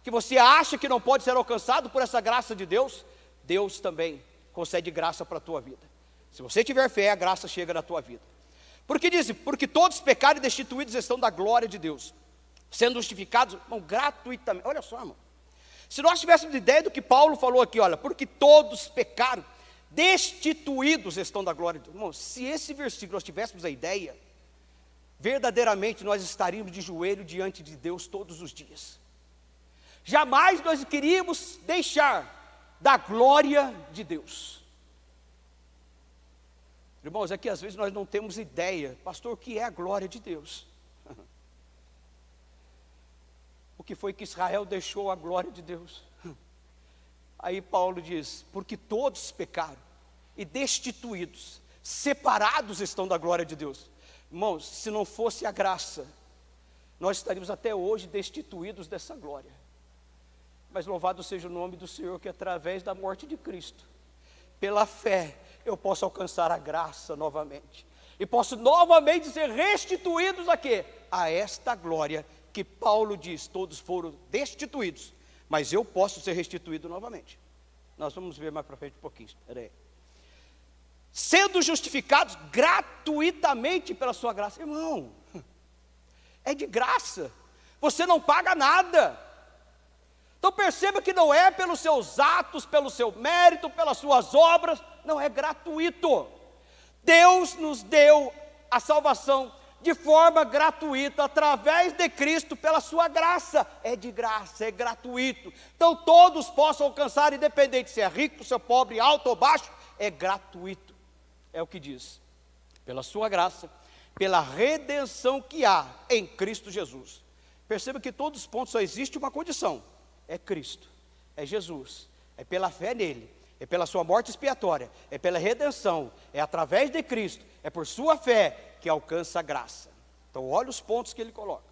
que você acha que não pode ser alcançado por essa graça de Deus, Deus também concede graça para a tua vida. Se você tiver fé, a graça chega na tua vida. Porque diz, porque todos pecaram e destituídos estão da glória de Deus, sendo justificados, irmão, gratuitamente. Olha só, irmão, se nós tivéssemos ideia do que Paulo falou aqui, olha, porque todos pecaram, destituídos estão da glória de Deus. Irmão, se esse versículo nós tivéssemos a ideia, verdadeiramente nós estaríamos de joelho diante de Deus todos os dias. Jamais nós queríamos deixar da glória de Deus. Irmãos, é que às vezes nós não temos ideia, pastor, o que é a glória de Deus? O que foi que Israel deixou a glória de Deus? Aí Paulo diz, porque todos pecaram e destituídos, separados estão da glória de Deus. Irmãos, se não fosse a graça, nós estaríamos até hoje destituídos dessa glória. Mas louvado seja o nome do Senhor, que através da morte de Cristo, pela fé, eu posso alcançar a graça novamente. E posso novamente ser restituídos a quê? A esta glória que Paulo diz, todos foram destituídos, mas eu posso ser restituído novamente. Nós vamos ver mais para frente um pouquinho, espera aí. sendo justificados gratuitamente pela sua graça. Irmão, é de graça, você não paga nada. Então perceba que não é pelos seus atos, pelo seu mérito, pelas suas obras, não, é gratuito. Deus nos deu a salvação de forma gratuita, através de Cristo, pela sua graça. É de graça, é gratuito. Então todos possam alcançar, independente se é rico, se é pobre, alto ou baixo, é gratuito. É o que diz, pela sua graça, pela redenção que há em Cristo Jesus. Perceba que todos os pontos só existe uma condição: é Cristo, é Jesus, é pela fé nele, é pela sua morte expiatória, é pela redenção, é através de Cristo, é por sua fé que alcança a graça. Então olha os pontos que ele coloca.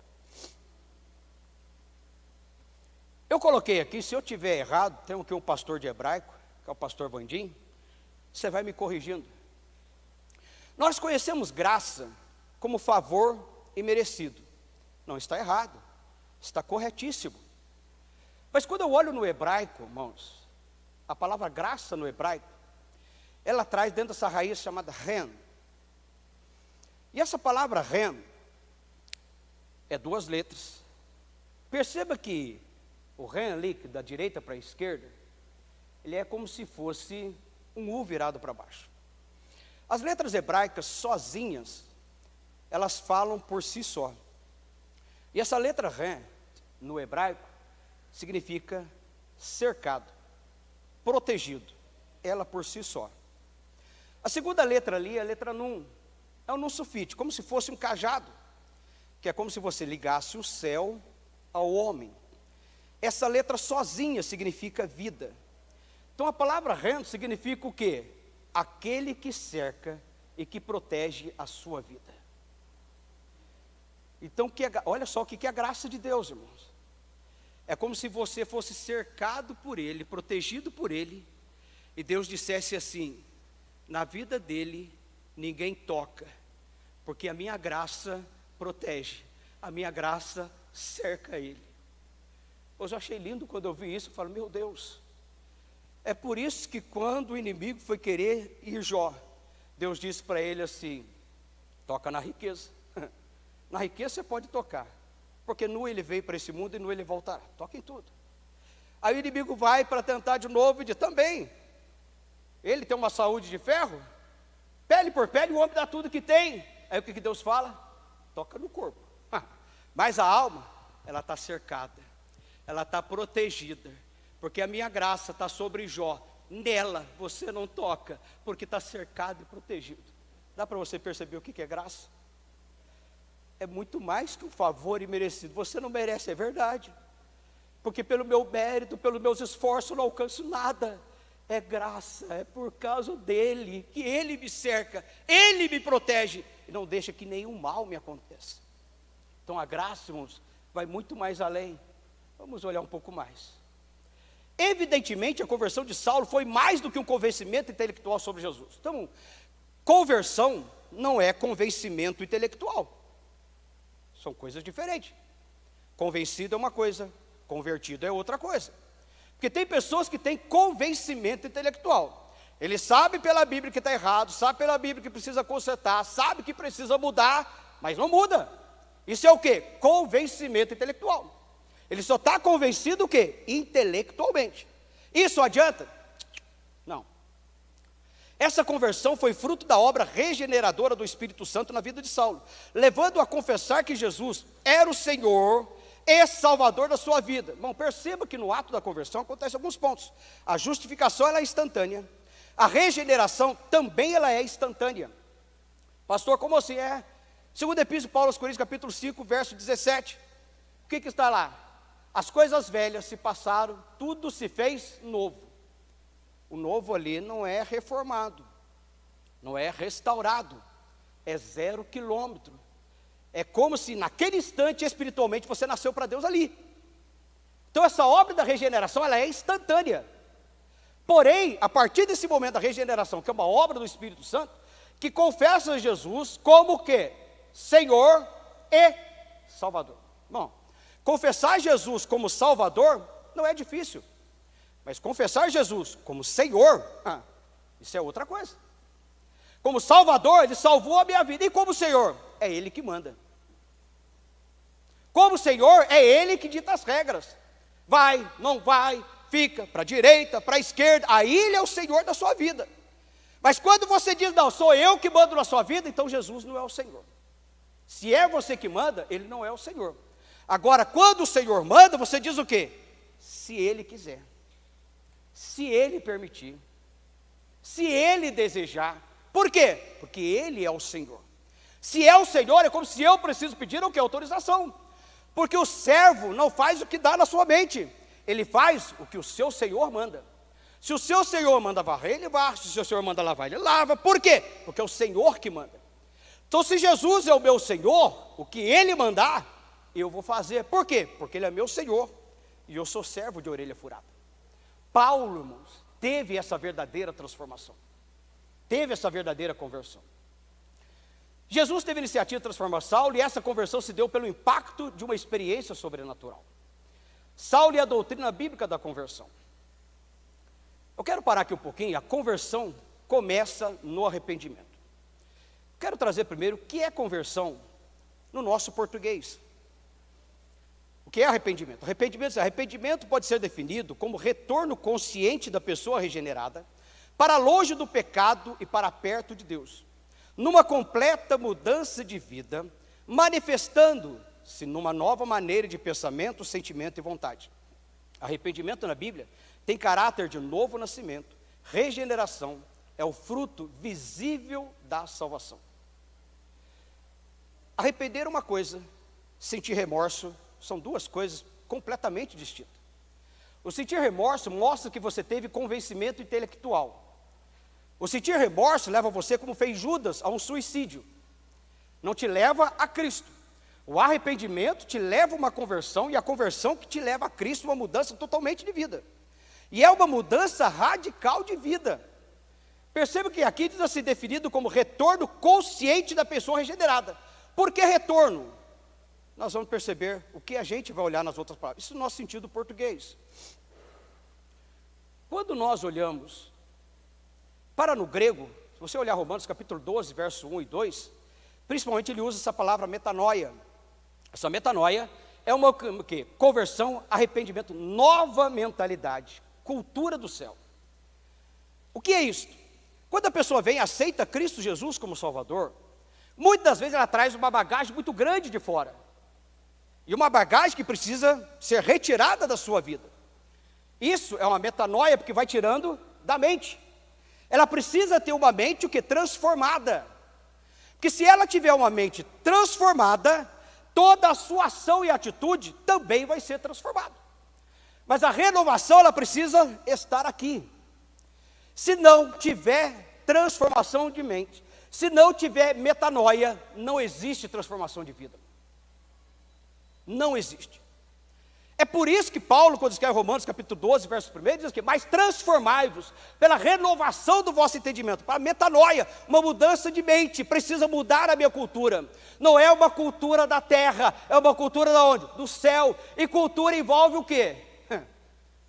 Eu coloquei aqui, se eu tiver errado, tem aqui um pastor de hebraico, que é o pastor Vandim, você vai me corrigindo. Nós conhecemos graça como favor imerecido. Não está errado, está corretíssimo. Mas quando eu olho no hebraico, irmãos, a palavra graça no hebraico, ela traz dentro dessa raiz chamada ren. E essa palavra ren é 2 letras. Perceba que o ren ali, da direita para a esquerda, ele é como se fosse um U virado para baixo. As letras hebraicas sozinhas, elas falam por si só. E essa letra ren, no hebraico, significa cercado, protegido, ela por si só. A segunda letra ali é a letra nun, é um nun sufite, como se fosse um cajado, que é como se você ligasse o céu ao homem. Essa letra sozinha significa vida. Então a palavra ren significa o quê? Aquele que cerca e que protege a sua vida. Então, olha só o que é a graça de Deus, irmãos. É como se você fosse cercado por Ele, protegido por Ele, e Deus dissesse assim: na vida dele ninguém toca, porque a minha graça protege, a minha graça cerca ele. Eu já achei lindo quando eu vi isso, eu falo, meu Deus, é por isso que quando o inimigo foi querer ir Jó, Deus disse para ele assim: toca na riqueza. Na riqueza você pode tocar, porque nu ele veio para esse mundo e nu ele voltará. Toca em tudo. Aí o inimigo vai para tentar de novo e diz, também, ele tem uma saúde de ferro, pele por pele, o homem dá tudo que tem. Aí o que Deus fala? Toca no corpo. Mas a alma, ela está cercada, ela está protegida, porque a minha graça está sobre Jó. Nela você não toca, porque está cercado e protegido. Dá para você perceber o que é graça? É muito mais que um favor imerecido. Você não merece, é verdade, porque pelo meu mérito, pelos meus esforços eu não alcanço nada. É graça, é por causa dele, que ele me cerca, ele me protege, e não deixa que nenhum mal me aconteça. Então a graça, irmãos, vai muito mais além. Vamos olhar um pouco mais. Evidentemente a conversão de Saulo foi mais do que um convencimento intelectual sobre Jesus. Então, conversão não é convencimento intelectual. São coisas diferentes. Convencido é uma coisa, convertido é outra coisa. Porque tem pessoas que têm convencimento intelectual. Ele sabe pela Bíblia que está errado, sabe pela Bíblia que precisa consertar, sabe que precisa mudar, mas não muda. Isso é o quê? Convencimento intelectual. Ele só está convencido o quê? Intelectualmente. Isso adianta? Não. Essa conversão foi fruto da obra regeneradora do Espírito Santo na vida de Saulo, levando-o a confessar que Jesus era o Senhor e Salvador da sua vida. Bom, perceba que no ato da conversão acontecem alguns pontos. A justificação ela é instantânea. A regeneração também ela é instantânea. Pastor, como assim é? Segunda Epístola de Paulo aos Coríntios, capítulo 5, verso 17. O que está lá? As coisas velhas se passaram, tudo se fez novo. O novo ali não é reformado, não é restaurado, é 0 quilômetro. É como se naquele instante espiritualmente você nasceu para Deus ali. Então essa obra da regeneração ela é instantânea. Porém, a partir desse momento da regeneração, que é uma obra do Espírito Santo, que confessa Jesus como o quê? Senhor e Salvador. Bom, confessar Jesus como Salvador não é difícil. Mas confessar Jesus como Senhor, isso é outra coisa. Como Salvador, Ele salvou a minha vida. E como Senhor? É Ele que manda. Como Senhor, é Ele que dita as regras. Vai, não vai, fica para a direita, para a esquerda. Aí Ele é o Senhor da sua vida. Mas quando você diz, não, sou eu que mando na sua vida, então Jesus não é o Senhor. Se é você que manda, Ele não é o Senhor. Agora, quando o Senhor manda, você diz o quê? Se Ele quiser, se Ele permitir, se Ele desejar. Por quê? Porque Ele é o Senhor. Se é o Senhor, é como se eu preciso pedir o quê? Autorização. Porque o servo não faz o que dá na sua mente, ele faz o que o seu Senhor manda. Se o seu Senhor manda varrer, ele varre. Se o seu Senhor manda lavar, ele lava. Por quê? Porque é o Senhor que manda. Então, se Jesus é o meu Senhor, o que Ele mandar, eu vou fazer. Por quê? Porque Ele é meu Senhor e eu sou servo de orelha furada. Paulo, irmãos, teve essa verdadeira transformação. Teve essa verdadeira conversão. Jesus teve iniciativa de transformar Saulo, e essa conversão se deu pelo impacto de uma experiência sobrenatural. Saulo e a doutrina bíblica da conversão. Eu quero parar aqui um pouquinho. A conversão começa no arrependimento. Quero trazer primeiro o que é conversão no nosso português. O que é arrependimento? Arrependimento pode ser definido como retorno consciente da pessoa regenerada para longe do pecado e para perto de Deus, numa completa mudança de vida, manifestando-se numa nova maneira de pensamento, sentimento e vontade. Arrependimento na Bíblia tem caráter de novo nascimento, regeneração, é o fruto visível da salvação. Arrepender é uma coisa, sentir remorso são duas coisas completamente distintas. O sentir remorso mostra que você teve convencimento intelectual. O sentir remorso leva você, como fez Judas, a um suicídio. Não te leva a Cristo. O arrependimento te leva a uma conversão, e a conversão que te leva a Cristo, uma mudança totalmente de vida. E é uma mudança radical de vida. Perceba que aqui está se definido como retorno consciente da pessoa regenerada. Por que retorno? Nós vamos perceber o que a gente vai olhar nas outras palavras. Isso é o nosso sentido português. Quando nós olhamos para no grego, se você olhar Romanos capítulo 12, verso 1 e 2, principalmente ele usa essa palavra metanoia. Essa metanoia é uma conversão, arrependimento, nova mentalidade, cultura do céu. O que é isso? Quando a pessoa vem e aceita Cristo Jesus como Salvador, muitas das vezes ela traz uma bagagem muito grande de fora. E uma bagagem que precisa ser retirada da sua vida. Isso é uma metanoia, porque vai tirando da mente. Ela precisa ter uma mente o que? Transformada. Porque se ela tiver uma mente transformada, toda a sua ação e atitude também vai ser transformada. Mas a renovação, ela precisa estar aqui. Se não tiver transformação de mente, se não tiver metanoia, não existe transformação de vida. Não existe. É por isso que Paulo, quando escreve Romanos capítulo 12, verso 1, diz que mas transformai-vos pela renovação do vosso entendimento, para metanoia, uma mudança de mente. Precisa mudar a minha cultura. Não é uma cultura da terra, é uma cultura da onde? Do céu. E cultura envolve o quê?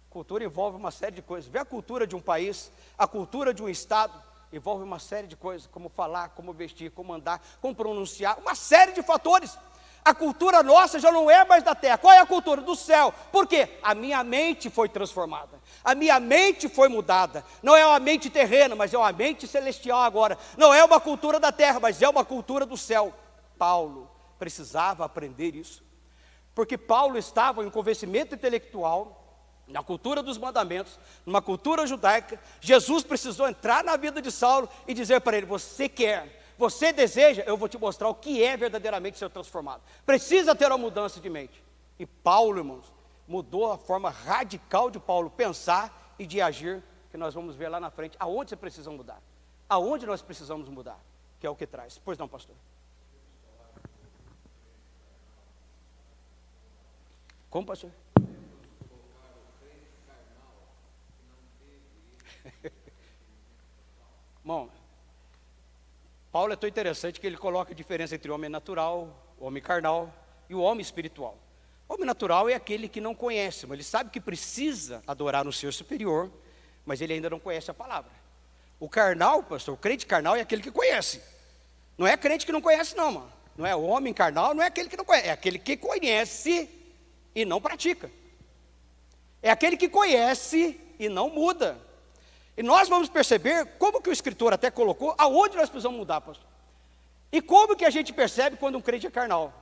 Cultura envolve uma série de coisas. Vê a cultura de um país, a cultura de um estado, envolve uma série de coisas, como falar, como vestir, como andar, como pronunciar, uma série de fatores. A cultura nossa já não é mais da terra. Qual é a cultura? Do céu. Por quê? A minha mente foi transformada. A minha mente foi mudada. Não é uma mente terrena, mas é uma mente celestial agora. Não é uma cultura da terra, mas é uma cultura do céu. Paulo precisava aprender isso. Porque Paulo estava em um convencimento intelectual, na cultura dos mandamentos, numa cultura judaica. Jesus precisou entrar na vida de Saulo e dizer para ele: você quer, você deseja, eu vou te mostrar o que é verdadeiramente ser transformado. Precisa ter uma mudança de mente. E Paulo, irmãos, mudou a forma radical de Paulo pensar e de agir, que nós vamos ver lá na frente, aonde você precisa mudar. Aonde nós precisamos mudar, que é o que traz. Pois não, pastor? Como, pastor? Bom, Paulo é tão interessante que ele coloca a diferença entre o homem natural, o homem carnal e o homem espiritual. O homem natural é aquele que não conhece, mas ele sabe que precisa adorar no ser superior, mas ele ainda não conhece a palavra. O carnal, pastor, o crente carnal é aquele que conhece. Não é crente que não conhece não, mano. Não é o homem carnal, não é aquele que não conhece. É aquele que conhece e não pratica. É aquele que conhece e não muda. E nós vamos perceber como que o escritor até colocou, aonde nós precisamos mudar, pastor. E como que a gente percebe quando um crente é carnal?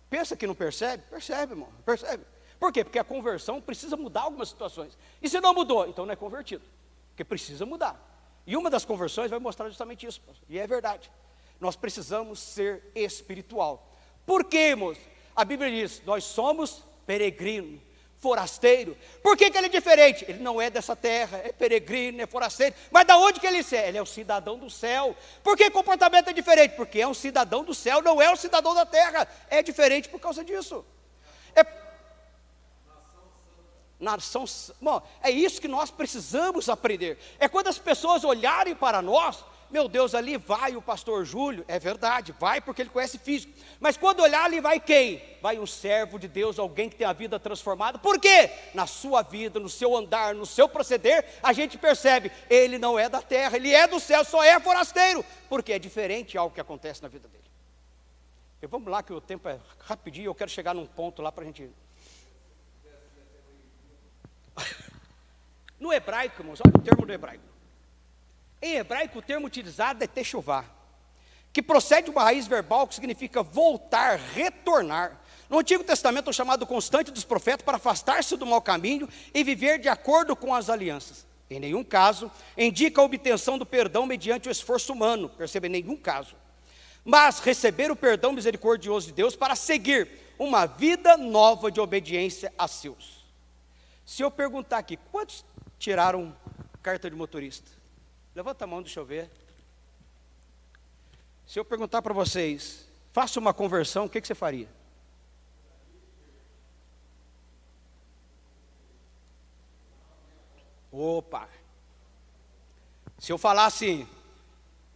Pensa que não percebe? Percebe, irmão, percebe. Por quê? Porque a conversão precisa mudar algumas situações. E se não mudou, então não é convertido. Porque precisa mudar. E uma das conversões vai mostrar justamente isso, pastor. E é verdade. Nós precisamos ser espiritual. Por quê, irmãos? A Bíblia diz, nós somos peregrino, forasteiro. Por que ele é diferente? Ele não é dessa terra, é peregrino, é forasteiro. Mas da onde que ele é? Ele é o cidadão do céu. Por que o comportamento é diferente? Porque é um cidadão do céu, não é um cidadão da terra. É diferente por causa disso. Bom, é isso que nós precisamos aprender. É quando as pessoas olharem para nós, meu Deus, ali vai o pastor Júlio, é verdade, vai porque ele conhece físico. Mas quando olhar ali vai quem? Vai um servo de Deus, alguém que tem a vida transformada. Por quê? Na sua vida, no seu andar, no seu proceder, a gente percebe, ele não é da terra, ele é do céu, só é forasteiro. Porque é diferente algo que acontece na vida dele. E vamos lá que o tempo é rapidinho, eu quero chegar num ponto lá para a gente... No hebraico, irmãos, olha o termo do hebraico. Em hebraico, o termo utilizado é techuvá, que procede de uma raiz verbal que significa voltar, retornar. No Antigo Testamento é chamado constante dos profetas para afastar-se do mau caminho e viver de acordo com as alianças. Em nenhum caso indica a obtenção do perdão mediante o esforço humano, percebe, em nenhum caso. Mas receber o perdão misericordioso de Deus para seguir uma vida nova de obediência a seus. Se eu perguntar aqui, quantos tiraram carta de motorista? Levanta a mão, deixa eu ver. Se eu perguntar para vocês, faça uma conversão, o que você faria? Opa! Se eu falar assim,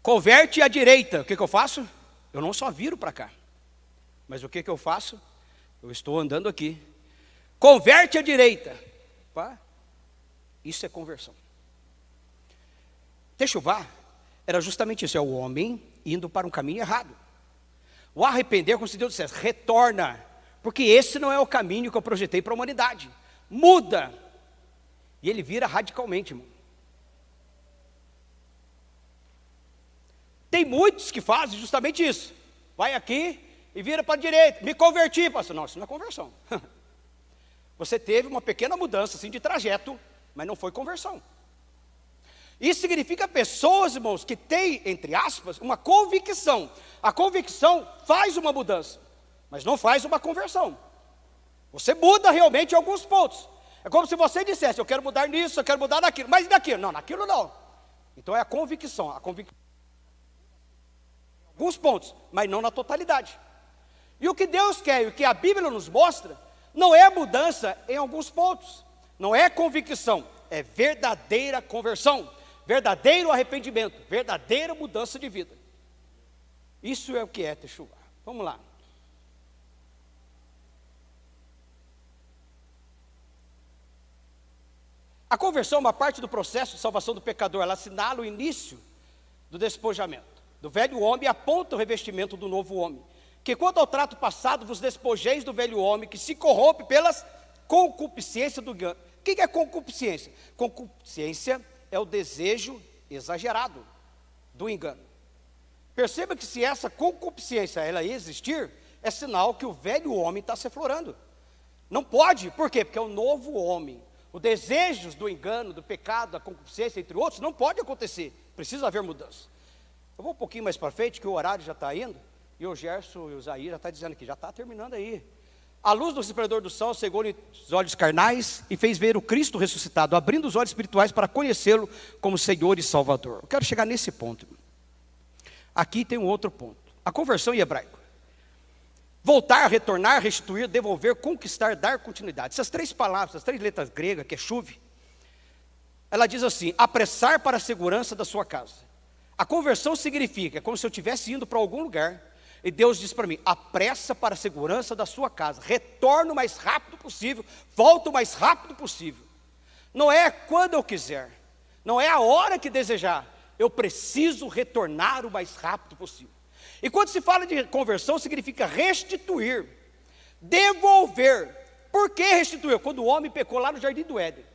converte à direita, o que eu faço? Eu não só viro para cá, mas o que eu faço? Eu estou andando aqui. Converte à direita. Opa, isso é conversão. Techuvá era justamente isso, é o homem indo para um caminho errado. O arrepender, como se Deus dissesse, retorna, porque esse não é o caminho que eu projetei para a humanidade. Muda. E ele vira radicalmente, irmão. Tem muitos que fazem justamente isso. Vai aqui e vira para a direita. Me converti, pastor. Não, isso não é conversão. Você teve uma pequena mudança assim, de trajeto, mas não foi conversão. Isso significa pessoas, irmãos, que têm, entre aspas, uma convicção. A convicção faz uma mudança, mas não faz uma conversão. Você muda realmente em alguns pontos. É como se você dissesse, eu quero mudar nisso, eu quero mudar naquilo. Mas naquilo? Não, naquilo não. Então é a convicção. Alguns pontos, mas não na totalidade. E o que Deus quer, e o que a Bíblia nos mostra, não é mudança em alguns pontos. Não é convicção, é verdadeira conversão. Verdadeiro arrependimento, verdadeira mudança de vida. Isso é o que é techuvá. Vamos lá. A conversão é uma parte do processo de salvação do pecador. Ela assinala o início do despojamento. Do velho homem aponta o revestimento do novo homem. Que quanto ao trato passado, vos despojeis do velho homem que se corrompe pelas concupiscências do engano. O que é concupiscência? Concupiscência é o desejo exagerado do engano. Perceba que se essa concupiscência ela existir, é sinal que o velho homem está se aflorando. Não pode, por quê? Porque é o novo homem. Os desejos do engano, do pecado, da concupiscência, entre outros, não pode acontecer. Precisa haver mudança. Eu vou um pouquinho mais para frente, que o horário já está indo, e o Gerson e o Zair já está dizendo que já está terminando aí. A luz do resplendor do sol cegou-lhe os olhos carnais e fez ver o Cristo ressuscitado, abrindo os olhos espirituais para conhecê-lo como Senhor e Salvador. Eu quero chegar nesse ponto. Aqui tem um outro ponto. A conversão em hebraico. Voltar, retornar, restituir, devolver, conquistar, dar continuidade. Essas três palavras, essas três letras gregas, que é chuve, ela diz assim, apressar para a segurança da sua casa. A conversão significa, é como se eu estivesse indo para algum lugar, e Deus diz para mim, apressa para a segurança da sua casa, retorno o mais rápido possível, volto o mais rápido possível. Não é quando eu quiser, não é a hora que desejar, eu preciso retornar o mais rápido possível. E quando se fala de conversão, significa restituir, devolver. Por que restituir? Quando o homem pecou lá no Jardim do Éden,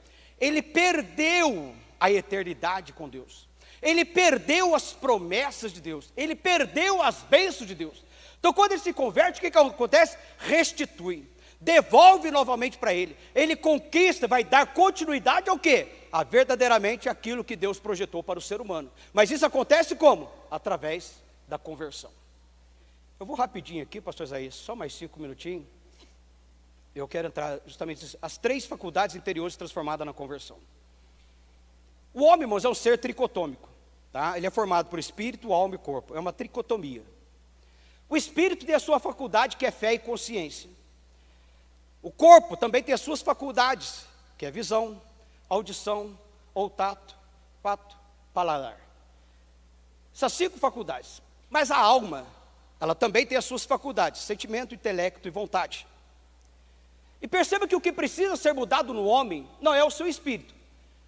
ele perdeu a eternidade com Deus, ele perdeu as promessas de Deus, ele perdeu as bênçãos de Deus. Então quando ele se converte, o que acontece? Restitui, devolve novamente para ele, ele conquista, vai dar continuidade ao quê? A verdadeiramente aquilo que Deus projetou para o ser humano. Mas isso acontece como? Através da conversão. Eu vou rapidinho aqui, pastor Isaías, só mais 5 minutinhos. Eu quero entrar justamente as 3 faculdades interiores transformadas na conversão. O homem, irmãos, é um ser tricotômico, tá? Ele é formado por espírito, alma e corpo, é uma tricotomia. O espírito tem a sua faculdade, que é fé e consciência. O corpo também tem as suas faculdades, que é visão, audição, olfato, paladar. Essas 5 faculdades. Mas a alma, ela também tem as suas faculdades, sentimento, intelecto e vontade. E perceba que o que precisa ser mudado no homem não é o seu espírito,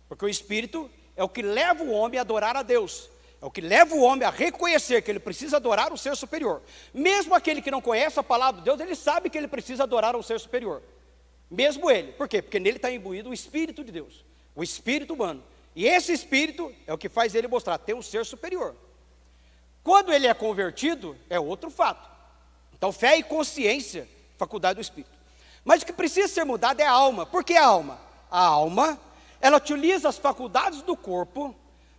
porque o espírito é o que leva o homem a adorar a Deus, é o que leva o homem a reconhecer que ele precisa adorar o ser superior. Mesmo aquele que não conhece a palavra de Deus, ele sabe que ele precisa adorar um ser superior. Mesmo ele, por quê? Porque nele está imbuído o Espírito de Deus, o Espírito humano. E esse Espírito é o que faz ele mostrar, ter um ser superior. Quando ele é convertido, é outro fato. Então fé e consciência, faculdade do Espírito. Mas o que precisa ser mudado é a alma. Por que a alma? A alma, ela utiliza as faculdades do corpo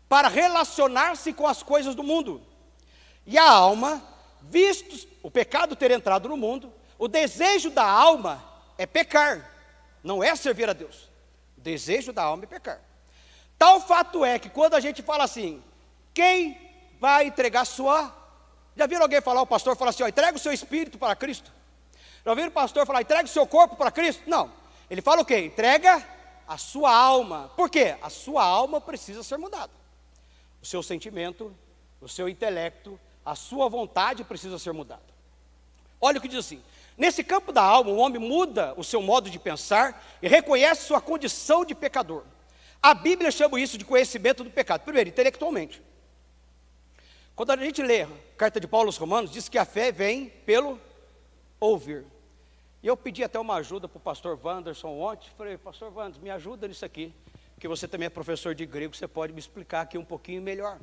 para relacionar-se com as coisas do mundo. E a alma, visto o pecado ter entrado no mundo, o desejo da alma é pecar, não é servir a Deus. O desejo da alma é pecar. Tal fato é que quando a gente fala assim, quem vai entregar sua... Já viram alguém falar, o pastor fala assim, ó, entrega o seu espírito para Cristo? Já ouviram o pastor falar, entrega o seu corpo para Cristo? Não, ele fala o quê? Entrega a sua alma. Por quê? A sua alma precisa ser mudada. O seu sentimento, o seu intelecto, a sua vontade precisa ser mudada. Olha o que diz assim, nesse campo da alma, o homem muda o seu modo de pensar e reconhece sua condição de pecador. A Bíblia chama isso de conhecimento do pecado. Primeiro, intelectualmente. Quando a gente lê a carta de Paulo aos Romanos, diz que a fé vem pelo ouvir. E eu pedi até uma ajuda para o pastor Wanderson ontem. Falei, pastor Wanderson, me ajuda nisso aqui, porque você também é professor de grego, você pode me explicar aqui um pouquinho melhor.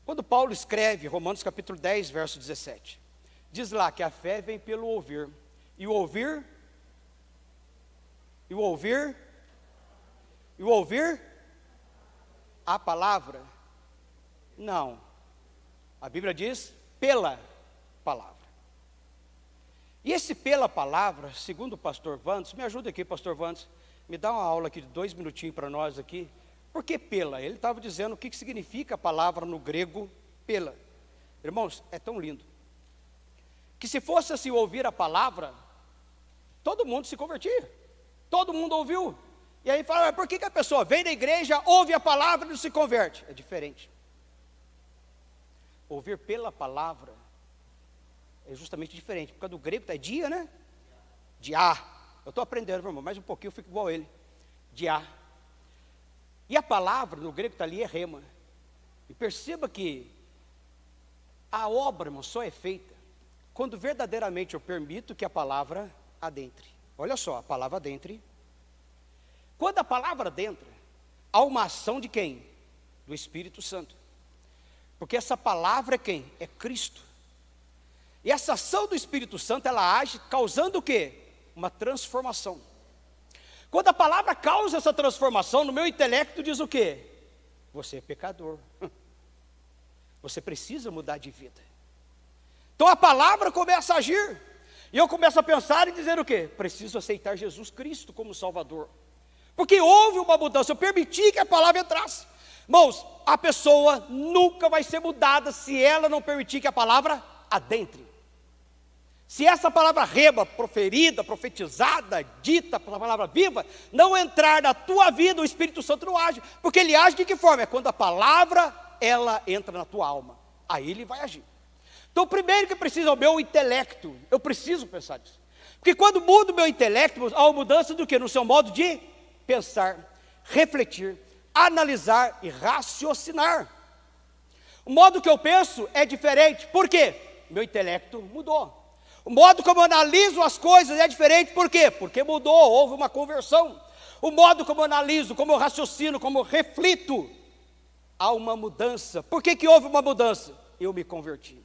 Quando Paulo escreve, Romanos capítulo 10, verso 17, diz lá que a fé vem pelo ouvir, e o ouvir, a palavra, não, a Bíblia diz pela palavra. E esse pela palavra, segundo o pastor Vandes, me ajuda aqui, pastor Vandes, me dá uma aula aqui de 2 minutinhos para nós aqui. Por que pela? Ele estava dizendo o que significa a palavra no grego pela. Irmãos, é tão lindo, que se fosse assim ouvir a palavra, todo mundo se convertia, todo mundo ouviu. E aí fala, por que a pessoa vem da igreja, ouve a palavra e não se converte? É diferente. Ouvir pela palavra é justamente diferente, porque do grego é dia, né? Dia. Eu estou aprendendo, meu irmão, mais um pouquinho eu fico igual a ele. Dia. E a palavra no grego está ali é rema. E perceba que a obra, irmão, só é feita quando verdadeiramente eu permito que a palavra adentre. Olha só, a palavra adentre. Quando a palavra adentra, há uma ação de quem? Do Espírito Santo. Porque essa palavra é quem? É Cristo. E essa ação do Espírito Santo, ela age causando o quê? Uma transformação. Quando a palavra causa essa transformação, no meu intelecto diz o quê? Você é pecador. Você precisa mudar de vida. Então a palavra começa a agir. E eu começo a pensar e dizer o quê? Preciso aceitar Jesus Cristo como Salvador. Porque houve uma mudança, eu permiti que a palavra entrasse. Irmãos, a pessoa nunca vai ser mudada se ela não permitir que a palavra adentre. Se essa palavra rema, proferida, profetizada, dita, pela palavra viva, não entrar na tua vida, o Espírito Santo não age. Porque ele age de que forma? É quando a palavra, ela entra na tua alma. Aí ele vai agir. Então o primeiro que precisa é o meu intelecto. Eu preciso pensar nisso. Porque quando muda o meu intelecto, há uma mudança do quê? No seu modo de pensar, refletir, analisar e raciocinar. O modo que eu penso é diferente. Por quê? Meu intelecto mudou. O modo como eu analiso as coisas é diferente. Por quê? Porque mudou, houve uma conversão. O modo como eu analiso, como eu raciocino, como eu reflito, há uma mudança. Por que que houve uma mudança? Eu me converti.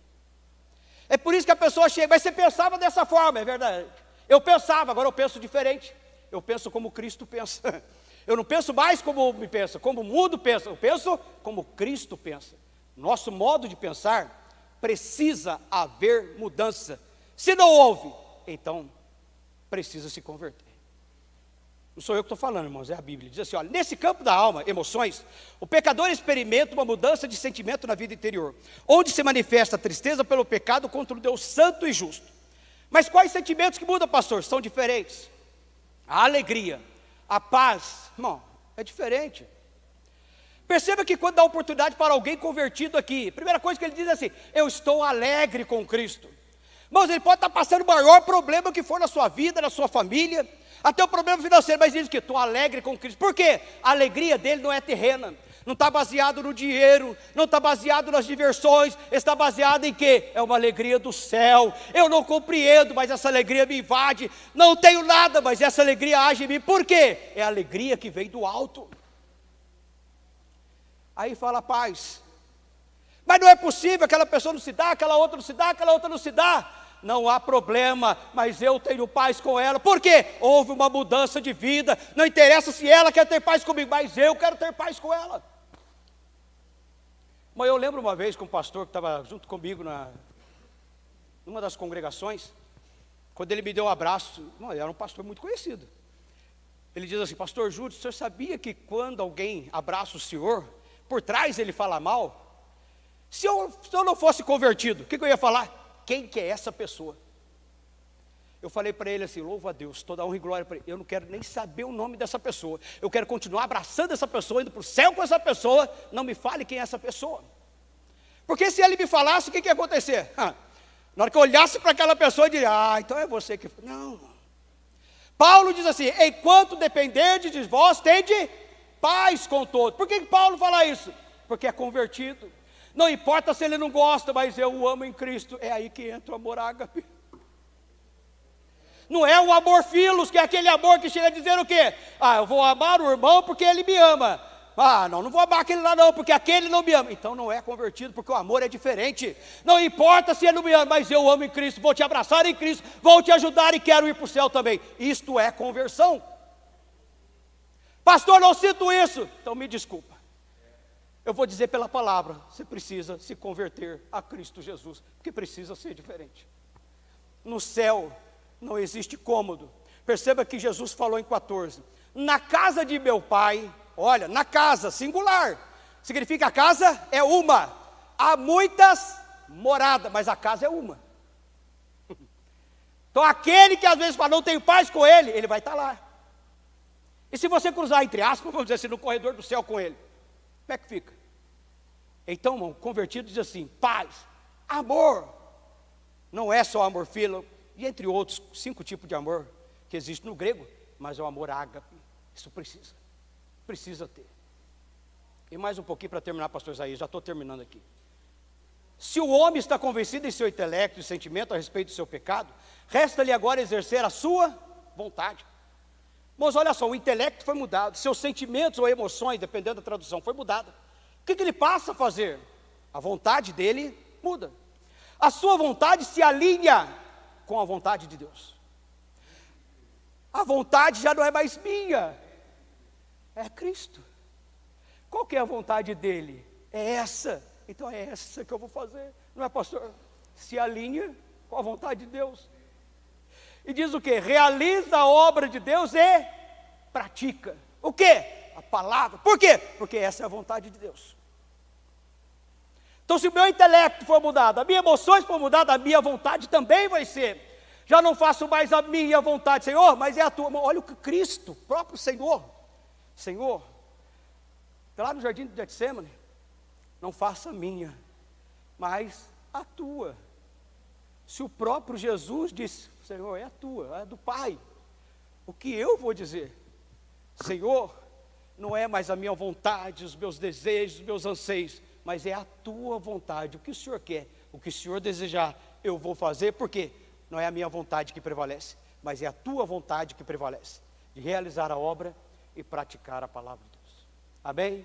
É por isso que a pessoa chega, mas você pensava dessa forma, é verdade. Eu pensava, agora eu penso diferente. Eu penso como Cristo pensa. Eu não penso mais como me pensa, como o mundo pensa. Eu penso como Cristo pensa. Nosso modo de pensar precisa haver mudança. Se não houve, então precisa se converter. Não sou eu que estou falando, irmãos, é a Bíblia. Diz assim, olha, nesse campo da alma, emoções, o pecador experimenta uma mudança de sentimento na vida interior, onde se manifesta a tristeza pelo pecado contra o Deus santo e justo. Mas quais sentimentos que mudam, pastor? São diferentes. A alegria, a paz, irmão, é diferente. Perceba que quando dá oportunidade para alguém convertido aqui, a primeira coisa que ele diz é assim, eu estou alegre com Cristo. Irmãos, ele pode estar passando o maior problema que for na sua vida, na sua família, até o problema financeiro, mas ele diz que estou alegre com Cristo. Por quê? A alegria dele não é terrena, não está baseado no dinheiro, não está baseado nas diversões, está baseado em quê? É uma alegria do céu. Eu não compreendo, mas essa alegria me invade. Não tenho nada, mas essa alegria age em mim. Por quê? É a alegria que vem do alto. Aí fala paz. Mas não é possível, aquela pessoa não se dá, aquela outra não se dá, aquela outra não se dá. Não há problema, mas eu tenho paz com ela. Por quê? Houve uma mudança de vida. Não interessa se ela quer ter paz comigo, mas eu quero ter paz com ela. Mas eu lembro uma vez com um pastor que estava junto comigo numa das congregações, quando ele me deu um abraço, ele era um pastor muito conhecido. Ele diz assim, pastor Júlio, o senhor sabia que quando alguém abraça o senhor, por trás ele fala mal? Se eu não fosse convertido, o que eu ia falar? Quem que é essa pessoa? Eu falei para ele assim, louva a Deus, toda honra e glória para ele. Eu não quero nem saber o nome dessa pessoa. Eu quero continuar abraçando essa pessoa, indo para o céu com essa pessoa. Não me fale quem é essa pessoa. Porque se ele me falasse, o que ia acontecer? Na hora que eu olhasse para aquela pessoa, eu diria, então é você que... Não. Paulo diz assim, enquanto dependerdes de vós, tende paz com todos. Por que Paulo fala isso? Porque é convertido. Não importa se ele não gosta, mas eu o amo em Cristo. É aí que entra o amor ágape. Não é o amor filos, que é aquele amor que chega a dizer o quê? Eu vou amar o irmão porque ele me ama. Não vou amar aquele lá não, porque aquele não me ama. Então não é convertido, porque o amor é diferente. Não importa se ele não me ama, mas eu amo em Cristo, vou te abraçar em Cristo, vou te ajudar e quero ir para o céu também. Isto é conversão. Pastor, não sinto isso. Então me desculpa. Eu vou dizer pela palavra, você precisa se converter a Cristo Jesus, porque precisa ser diferente. No céu não existe cômodo. Perceba que Jesus falou em 14, na casa de meu pai, olha, na casa, singular, significa a casa é uma, há muitas moradas, mas a casa é uma. Então aquele que às vezes fala, não tenho paz com ele, ele vai estar lá. E se você cruzar entre aspas, vamos dizer assim, no corredor do céu com ele, como é que fica? Então, irmão, convertido diz assim, paz, amor, não é só amor filo, e entre outros 5 tipos de amor que existe no grego, mas é o amor ágape, isso precisa ter. E mais um pouquinho para terminar, pastor Isaías, já estou terminando aqui. Se o homem está convencido em seu intelecto e sentimento a respeito do seu pecado, resta-lhe agora exercer a sua vontade. Mas olha só, o intelecto foi mudado, seus sentimentos ou emoções, dependendo da tradução, foi mudada. O que ele passa a fazer? A vontade dele muda. A sua vontade se alinha com a vontade de Deus. A vontade já não é mais minha, é Cristo. Qual que é a vontade dele? É essa. Então é essa que eu vou fazer. Não é, pastor? Se alinha com a vontade de Deus. E diz o quê? Realiza a obra de Deus e pratica. O quê? A palavra. Por quê? Porque essa é a vontade de Deus. Então se o meu intelecto for mudado, as minhas emoções for mudadas, a minha vontade também vai ser. Já não faço mais a minha vontade, Senhor, mas é a tua. Olha o que Cristo, próprio Senhor, lá no jardim de Getsemane, não faça a minha, mas a tua. Se o próprio Jesus disse, Senhor, é a tua, é do Pai, o que eu vou dizer? Senhor, não é mais a minha vontade, os meus desejos, os meus anseios, mas é a tua vontade, o que o Senhor quer, o que o Senhor desejar, eu vou fazer, porque não é a minha vontade que prevalece, mas é a tua vontade que prevalece, de realizar a obra e praticar a palavra de Deus. Amém?